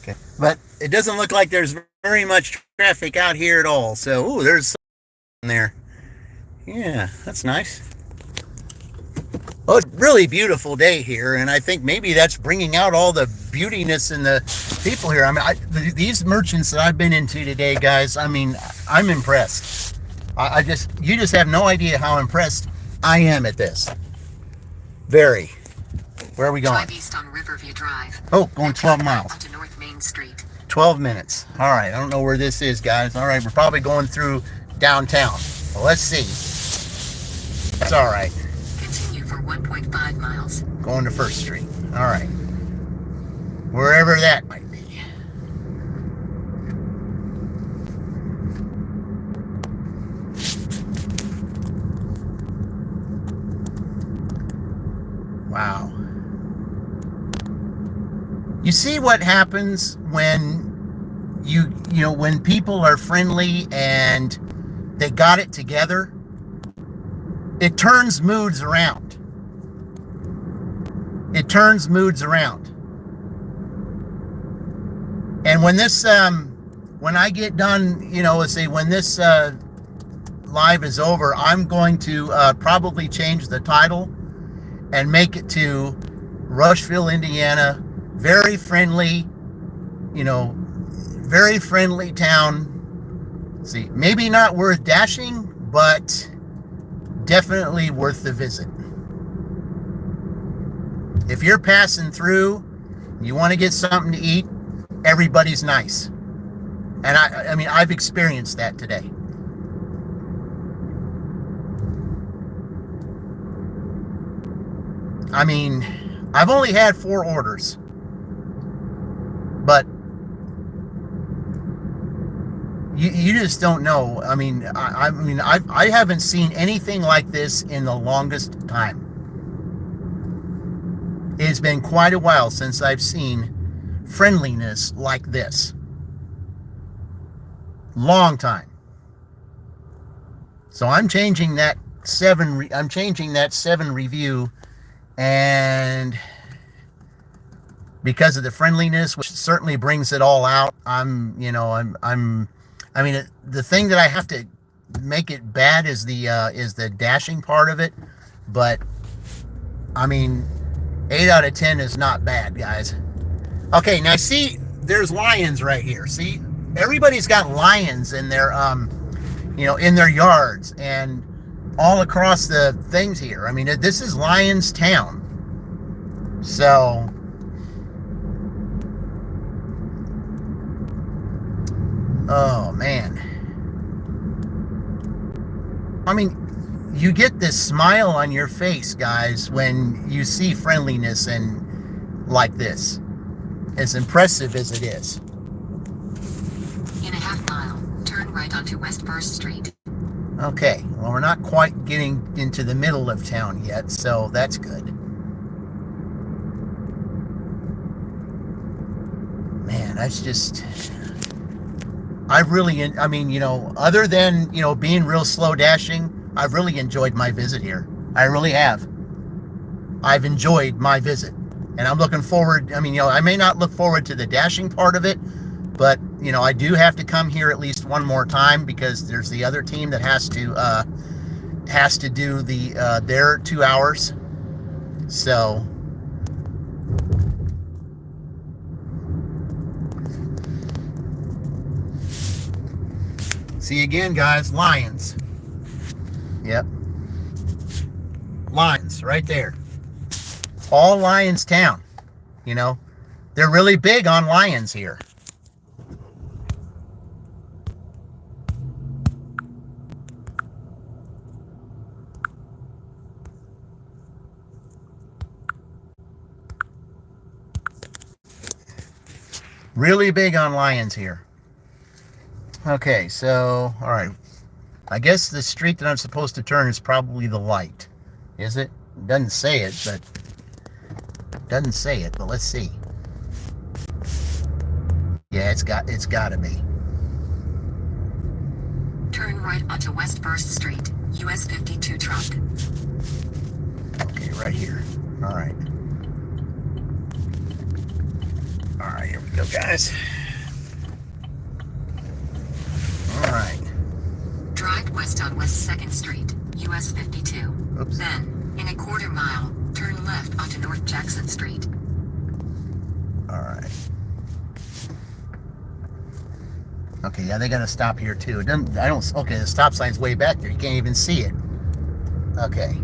Okay. But it doesn't look like there's very much traffic out here at all. So, ooh, there's some in there. Yeah, that's nice. Oh, it's a really beautiful day here, and I think maybe that's bringing out all the beautiness in the people here. I mean, these merchants that I've been into today, guys, I mean, I'm impressed. You just have no idea how impressed I am at this. Very. Where are we going? Drive east on Riverview Drive. Oh, going 12 miles. Onto North Main Street. 12 minutes. All right, I don't know where this is, guys. All right, we're probably going through downtown. Well, let's see. It's all right. Continue for 1.5 miles. Going to First Street. All right. Wherever that might be. Wow. You see what happens when you know, when people are friendly and they got it together? It turns moods around. It turns moods around. And when this, when I get done, you know, let's say when this live is over, I'm going to probably change the title and make it to Rushville, Indiana. Very friendly, you know, very friendly town. See, maybe not worth dashing, but definitely worth the visit. If you're passing through, you want to get something to eat, everybody's nice. And I mean, I've experienced that today. I mean, I've only had 4 orders, but you just don't know. I mean, I haven't seen anything like this in the longest time. It's been quite a while since I've seen friendliness like this. Long time. So I'm changing that 7. I'm changing that 7 review, and because of the friendliness, which certainly brings it all out. I mean, the thing that I have to make it bad is the dashing part of it, but I mean, 8 out of 10 is not bad, guys. Okay, now see, there's lions right here. See, everybody's got lions in their in their yards and all across the things here. I mean, this is Lions Town. So oh man, I mean, you get this smile on your face, guys, when you see friendliness and like this, as impressive as it is. In a half mile, turn right onto West First Street. Okay, well, we're not quite getting into the middle of town yet, so that's good. Man, that's just, I've really, I mean, other than, being real slow dashing, I've really enjoyed my visit here. I really have. I've enjoyed my visit. And I'm looking forward, I mean, I may not look forward to the dashing part of it, but, I do have to come here at least one more time, because there's the other team that has to do their 2 hours. So see again, guys, lions. Yep. Lions right there. All Lions Town. They're really big on lions here. Really big on lions here. Okay, so, all right. I guess the street that I'm supposed to turn is probably the light. Is it? It doesn't say it, but let's see. Yeah, it's got to be. Turn right onto West First Street, US 52 truck. Okay, right here. All right. All right, here we go, guys. All right. Drive west on West 2nd Street, US 52. Oops. Then, in a quarter mile, turn left onto North Jackson Street. All right. Okay, yeah, they got to stop here too. Okay, the stop sign's way back there. You can't even see it. Okay.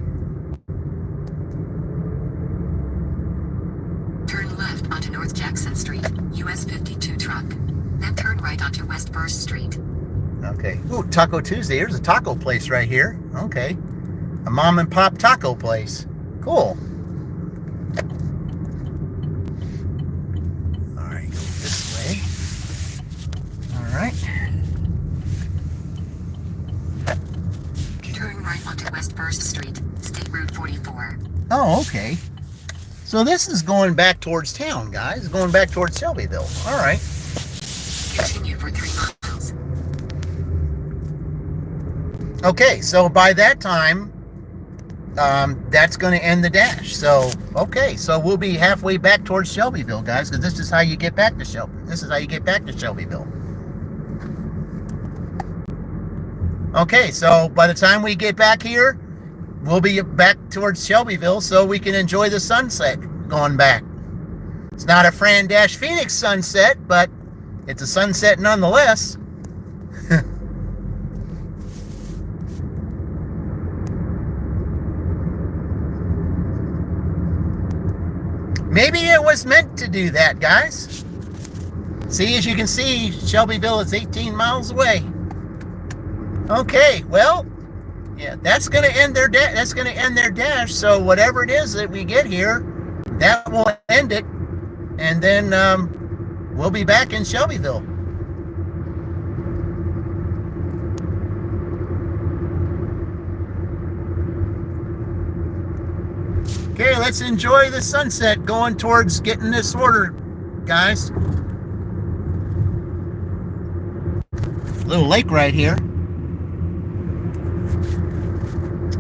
Turn left onto North Jackson Street, US 52 truck. Then turn right onto West First Street. Okay. Ooh, Taco Tuesday. There's a taco place right here. Okay. A mom and pop taco place. Cool. All right, go this way. All right. Turn right onto West First Street, State Route 44. Oh, okay. So this is going back towards town, guys. Going back towards Shelbyville. All right. Continue for 3 miles. Okay, so by that time, that's going to end the dash. So, okay, so we'll be halfway back towards Shelbyville, guys, because this is how you get back to Shelbyville. This is how you get back to Shelbyville. Okay, so by the time we get back here, we'll be back towards Shelbyville, so we can enjoy the sunset going back. It's not a Fran-Phoenix sunset, but it's a sunset nonetheless. Maybe it was meant to do that, guys. See, as you can see, Shelbyville is 18 miles away. Okay, well, yeah, that's going to end their dash. So whatever it is that we get here, that will end it, and then we'll be back in Shelbyville. Okay, let's enjoy the sunset going towards getting this order, guys. Little lake right here.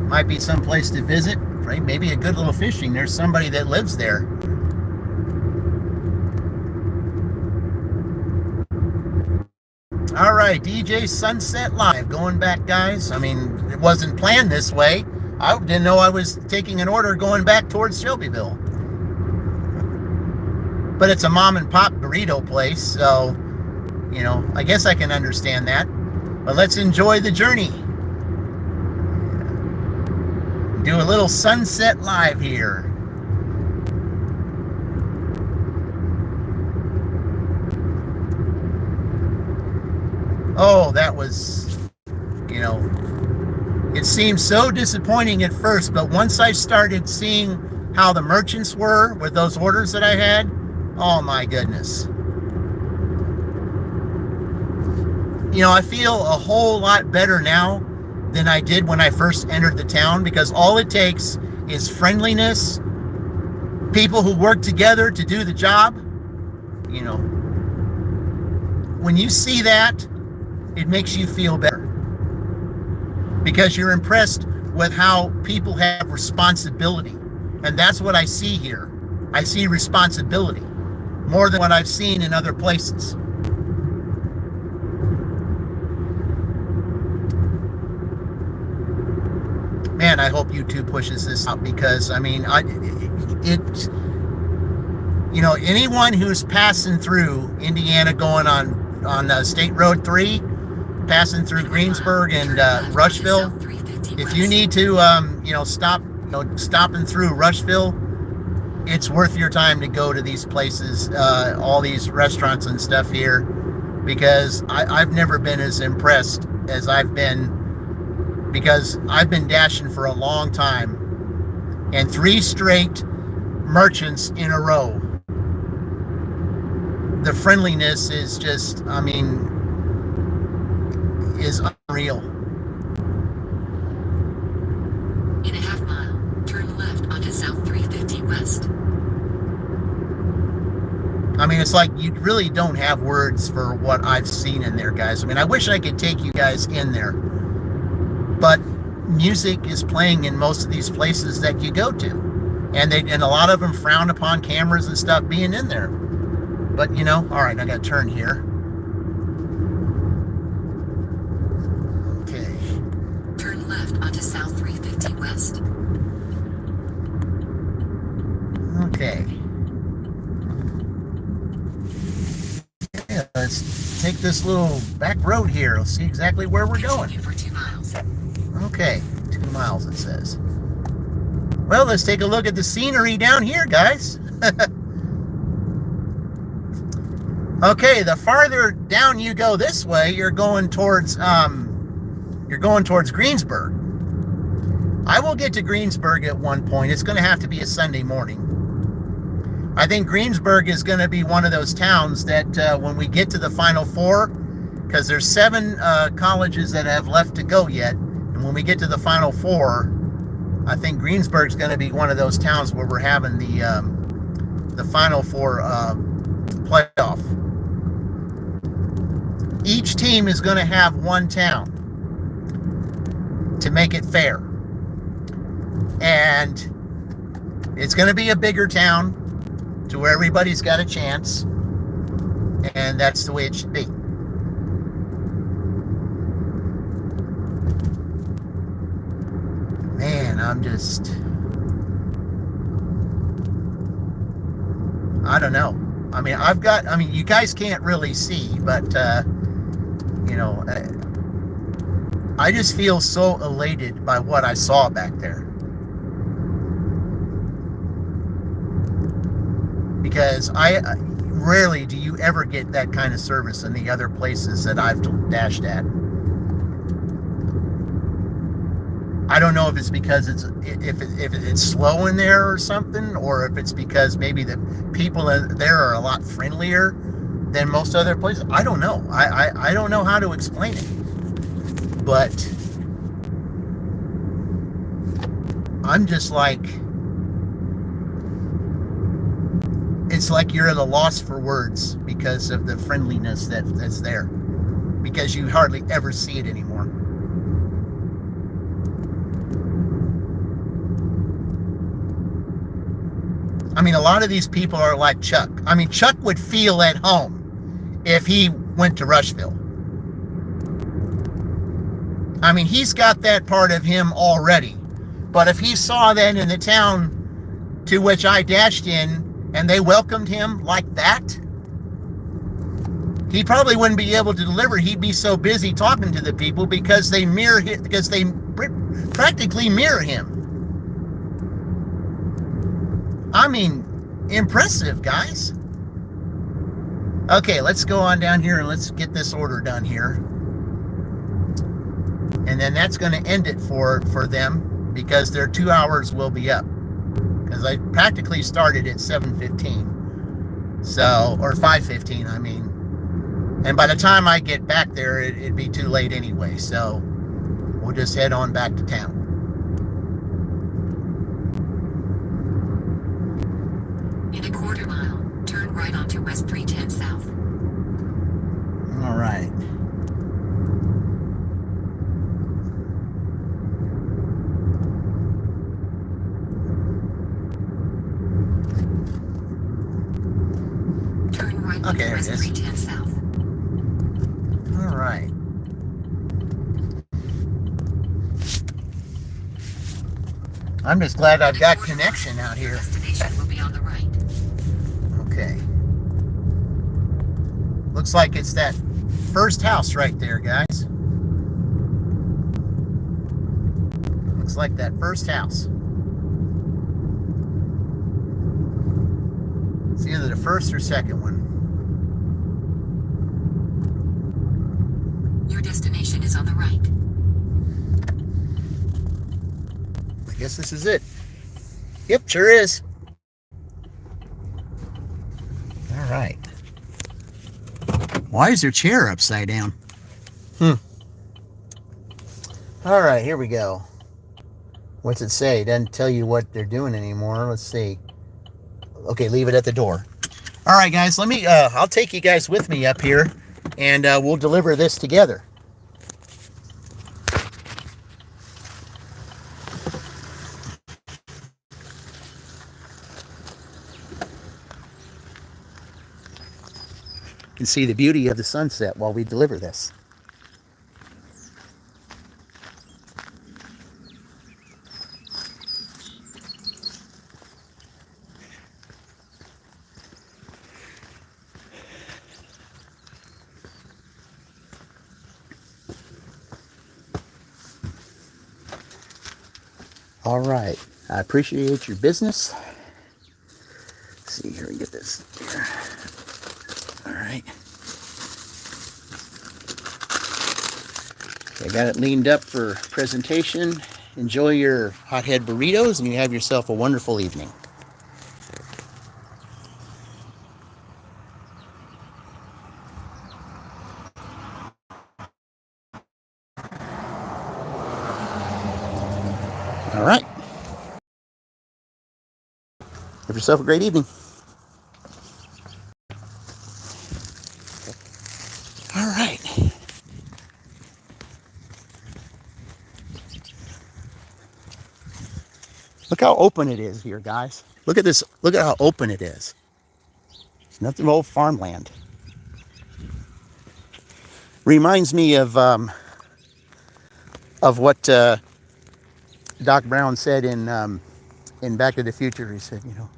Might be someplace to visit, right? Maybe a good little fishing. There's somebody that lives there. All right, DJ Sunset Live going back, guys. I mean, it wasn't planned this way. I didn't know I was taking an order going back towards Shelbyville. But it's a mom and pop burrito place, so, you know, I guess I can understand that. But let's enjoy the journey. Do a little sunset live here. Oh, that was, you know, it seemed so disappointing at first, but once I started seeing how the merchants were with those orders that I had, oh my goodness. You know, I feel a whole lot better now than I did when I first entered the town, because all it takes is friendliness, people who work together to do the job. You know, when you see that, it makes you feel better, because you're impressed with how people have responsibility. And that's what I see here. I see responsibility more than what I've seen in other places. Man, I hope YouTube pushes this out, because I mean, you know, anyone who's passing through Indiana going on State Road 3, passing through Greensburg and Rushville, if you need to, you know, stopping through Rushville, it's worth your time to go to these places, all these restaurants and stuff here, because I've never been as impressed as I've been, because I've been dashing for a long time, and 3 straight merchants in a row. The friendliness is just, I mean, is unreal. In a half mile, turn left onto South 350 West. I mean, it's like you really don't have words for what I've seen in there, guys. I mean, I wish I could take you guys in there, but music is playing in most of these places that you go to, and a lot of them frown upon cameras and stuff being in there. But you know, all right, I got to turn here. Okay. Turn left onto South 350 West. Okay. Yeah, let's take this little back road here. Let's see exactly where we're going. Continue for 2 miles. Okay, 2 miles it says. Well, let's take a look at the scenery down here, guys. Okay, the farther down you go this way, you're going towards Greensburg. I will get to Greensburg at one point. It's going to have to be a Sunday morning. I think Greensburg is going to be one of those towns that when we get to the Final Four, because there's 7 colleges that have left to go yet, and when we get to the Final Four, I think Greensburg's going to be one of those towns where we're having the Final Four playoff. Each team is going to have one town to make it fair. And it's going to be a bigger town to where everybody's got a chance. And that's the way it should be. Man, I don't know. I mean, you guys can't really see, but, you know, I just feel so elated by what I saw back there. because I rarely do you ever get that kind of service in the other places that I've dashed at. I don't know if it's because if it's slow in there or something, or if it's because maybe the people there are a lot friendlier than most other places. I don't know. I don't know how to explain it. But I'm just like, it's like you're at a loss for words because of the friendliness that's there. Because you hardly ever see it anymore. I mean, a lot of these people are like Chuck. I mean, Chuck would feel at home if he went to Rushville. I mean, he's got that part of him already. But if he saw that in the town to which I dashed in and they welcomed him like that, he probably wouldn't be able to deliver. He'd be so busy talking to the people because they practically mirror him. I mean, impressive, guys. Okay, let's go on down here and let's get this order done here. And then that's going to end it for them, because their 2 hours will be up. Because I practically started at 7:15. So, or 5:15, I mean. And by the time I get back there, it'd be too late anyway. So, we'll just head on back to town. In a quarter mile, turn right onto West 310 South. All right. Turn right Okay, onto West there it is. 310 South. All right. I'm just glad I've got connection out here. Destination will be on the right. Okay. Looks like it's that first house right there, guys. Looks like that first house. It's either the first or second one. Your destination is on the right. I guess this is it. Yep, sure is. All right. Why is their chair upside down? All right, here we go. What's it say? It doesn't tell you what they're doing anymore. Let's see. Okay, leave it at the door. All right, guys, let me, I'll take you guys with me up here, and we'll deliver this together. You can see the beauty of the sunset while we deliver this. All right, I appreciate your business. Let's see here, we get this here. All right. I got it leaned up for presentation. Enjoy your hothead burritos, and you have yourself a wonderful evening. All right. Have yourself a great evening. All right. Look how open it is here, guys. Look at this. Look at how open it is. It's nothing but old farmland. Reminds me of what Doc Brown said in Back to the Future. He said, you know,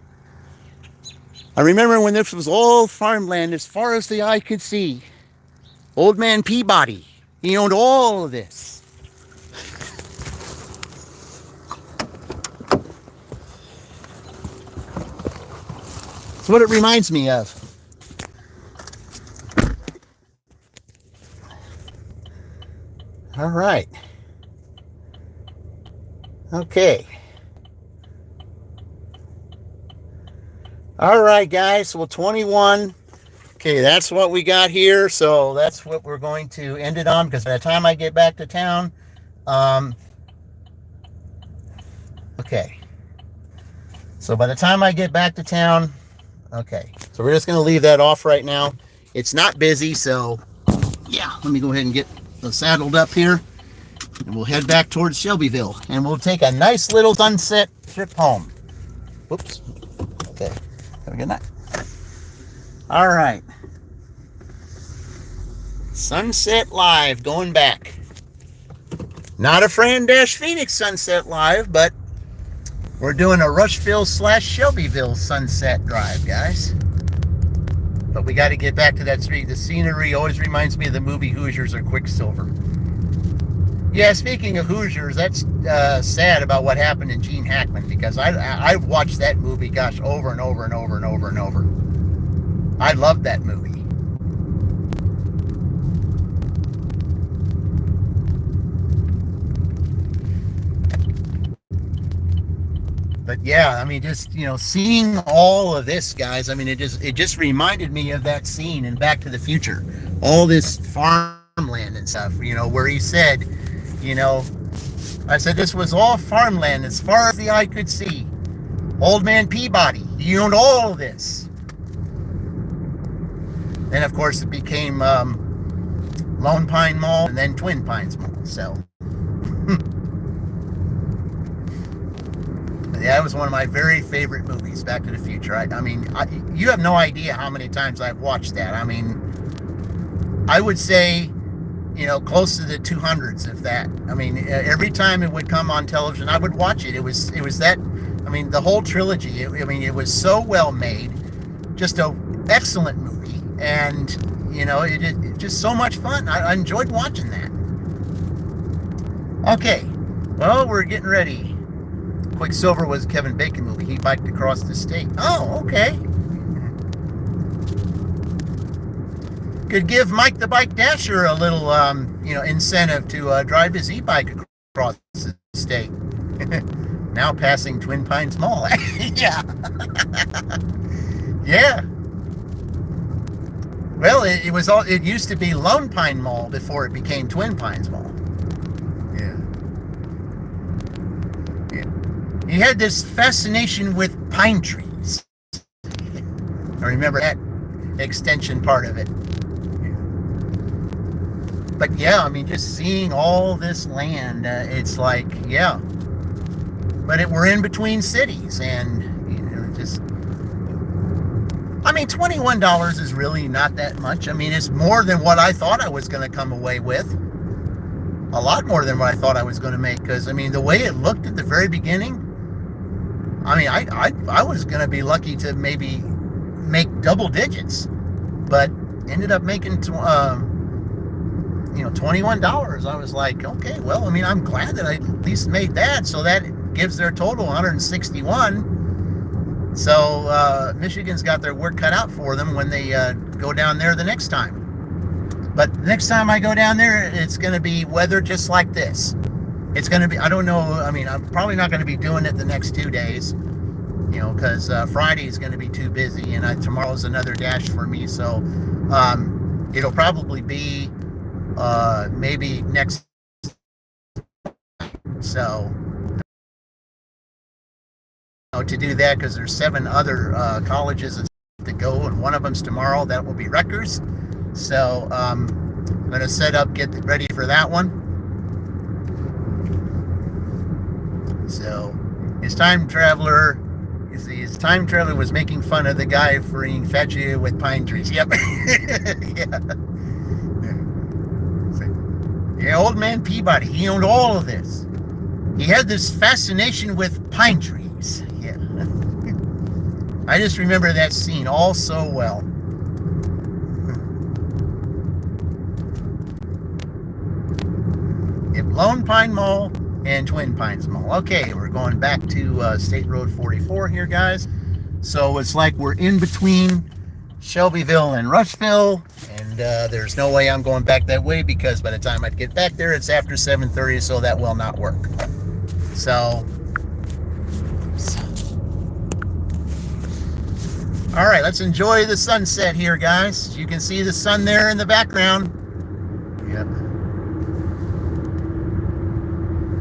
I remember when this was all farmland as far as the eye could see. Old man Peabody, he owned all of this. It's what it reminds me of. All right. Okay. All right, guys. Well, 21. Okay, that's what we got here. So that's what we're going to end it on, because by the time I get back to town, okay. So by the time I get back to town, okay. So we're just going to leave that off right now. It's not busy, so yeah. Let me go ahead and get saddled up here, and we'll head back towards Shelbyville, and we'll take a nice little sunset trip home. Whoops. Okay. Have a good night. All right. Sunset Live going back. Not a Friendliest Sunset Live, but we're doing a Rushville / Shelbyville sunset drive, guys. But we got to get back to that street. The scenery always reminds me of the movie Hoosiers or Quicksilver. Yeah, speaking of Hoosiers, that's sad about what happened in Gene Hackman, because I watched that movie, gosh, over and over and over and over and over. I loved that movie. But yeah, I mean, just, you know, seeing all of this, guys, I mean, it just reminded me of that scene in Back to the Future. All this farmland and stuff, you know, where he said, you know, I said this was all farmland as far as the eye could see. Old man Peabody, he owned all of this. Then, of course, it became Lone Pine Mall and then Twin Pines Mall. So, yeah, it was one of my very favorite movies, Back to the Future. I mean, you have no idea how many times I've watched that. I mean, I would say, you know, close to the 200s, if that. I mean, every time it would come on television, I would watch it. It was that, I mean, the whole trilogy. I mean, it was so well made, just an excellent movie. And, you know, it just so much fun. I enjoyed watching that. Okay, well, we're getting ready. Quicksilver was a Kevin Bacon movie. He biked across the state. Oh, okay. Could give Mike the Bike Dasher a little, you know, incentive to drive his e-bike across the state. Now passing Twin Pines Mall. Yeah. Yeah. Well, it used to be Lone Pine Mall before it became Twin Pines Mall. Yeah. Yeah. He had this fascination with pine trees. I remember that extension part of it. But yeah, I mean, just seeing all this land, it's like, yeah. But we're in between cities, and, you know, just, I mean, $21 is really not that much. I mean, it's more than what I thought I was going to come away with. A lot more than what I thought I was going to make, because, I mean, the way it looked at the very beginning, I mean, I was going to be lucky to maybe make double digits, but ended up making, you know, $21. I was like, okay, well, I mean, I'm glad that I at least made that. So that gives their total 161. So Michigan's got their work cut out for them when they go down there the next time. But next time I go down there, it's going to be weather just like this. It's going to be, I don't know, I mean, I'm probably not going to be doing it the next 2 days, you know, because Friday is going to be too busy, and tomorrow's another dash for me. So it'll probably be maybe next. So to do that, because there's 7 other colleges to go, and one of them's tomorrow. That will be Rutgers. So I'm going to set up, get ready for that one. So his time traveler was making fun of the guy for being infatuated with pine trees. Yep. Yeah. Yeah, old man Peabody, he owned all of this. He had this fascination with pine trees. Yeah. I just remember that scene all so well. Yep, Lone Pine Mall and Twin Pines Mall. Okay, we're going back to State Road 44 here, guys. So it's like we're in between Shelbyville and Rushville, and there's no way I'm going back that way because by the time I get back there, it's after 7:30, so that will not work. So all right, let's enjoy the sunset here, guys. You can see the sun there in the background. Yep.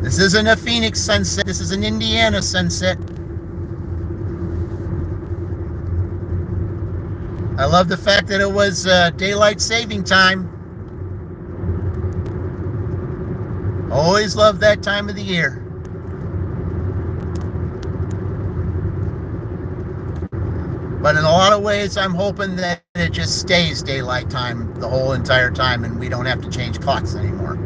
This isn't a Phoenix sunset. This is an Indiana sunset. I love the fact that it was daylight saving time. Always love that time of the year. But in a lot of ways, I'm hoping that it just stays daylight time the whole entire time and we don't have to change clocks anymore.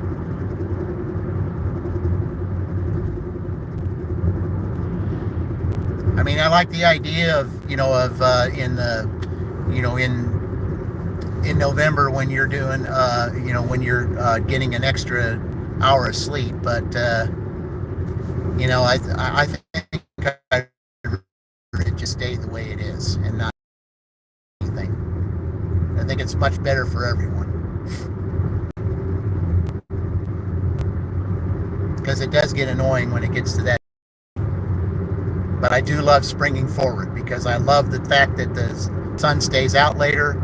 I mean, I like the idea of, in November when you're doing, when you're getting an extra hour of sleep. But, I think it just stay the way it is and not anything. I think it's much better for everyone. Because it does get annoying when it gets to that. But I do love springing forward because I love the fact that the sun stays out later.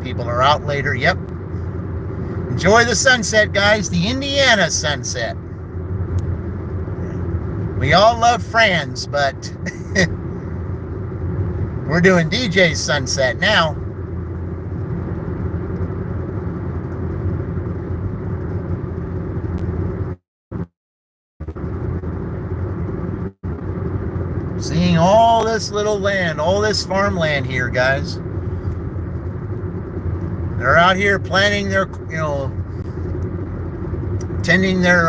People are out later. Yep. Enjoy the sunset, guys. The Indiana sunset. We all love Franz, but we're doing DJ's sunset now. Seeing all this little land, all this farmland here, guys. They're out here planting their, tending their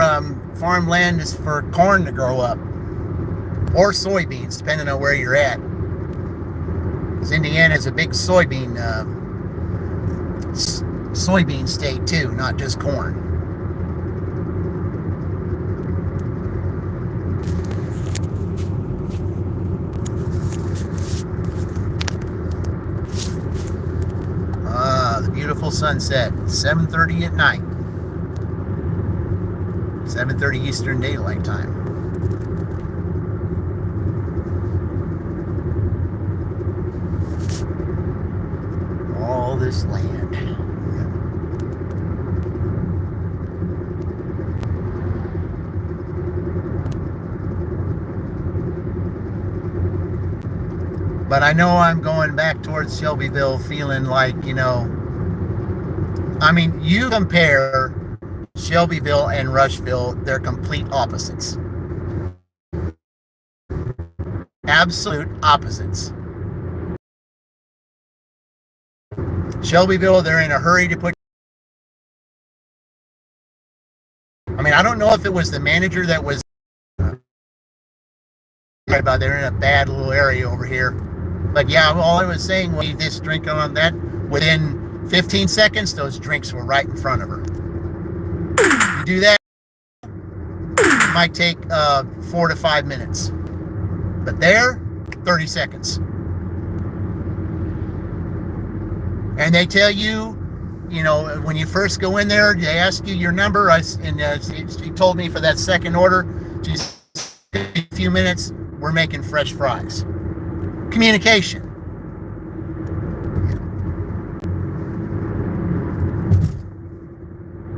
farmland is for corn to grow up. Or soybeans, depending on where you're at. Because Indiana is a big soybean state too, not just corn. The beautiful sunset, 7:30 at night. 7:30 Eastern Daylight Time. All this land. But I know I'm going back towards Shelbyville feeling like, you compare Shelbyville and Rushville, they're complete opposites. Absolute opposites. Shelbyville, they're in a hurry to put. I don't know if it was the manager that was. About they're in a bad little area over here. But yeah, all I was saying was this drink on that. Within 15 seconds, those drinks were right in front of her. You do that, it might take 4 to 5 minutes. But there, 30 seconds. And they tell you, when you first go in there, they ask you your number. She told me for that second order, she's a few minutes, we're making fresh fries. Communication.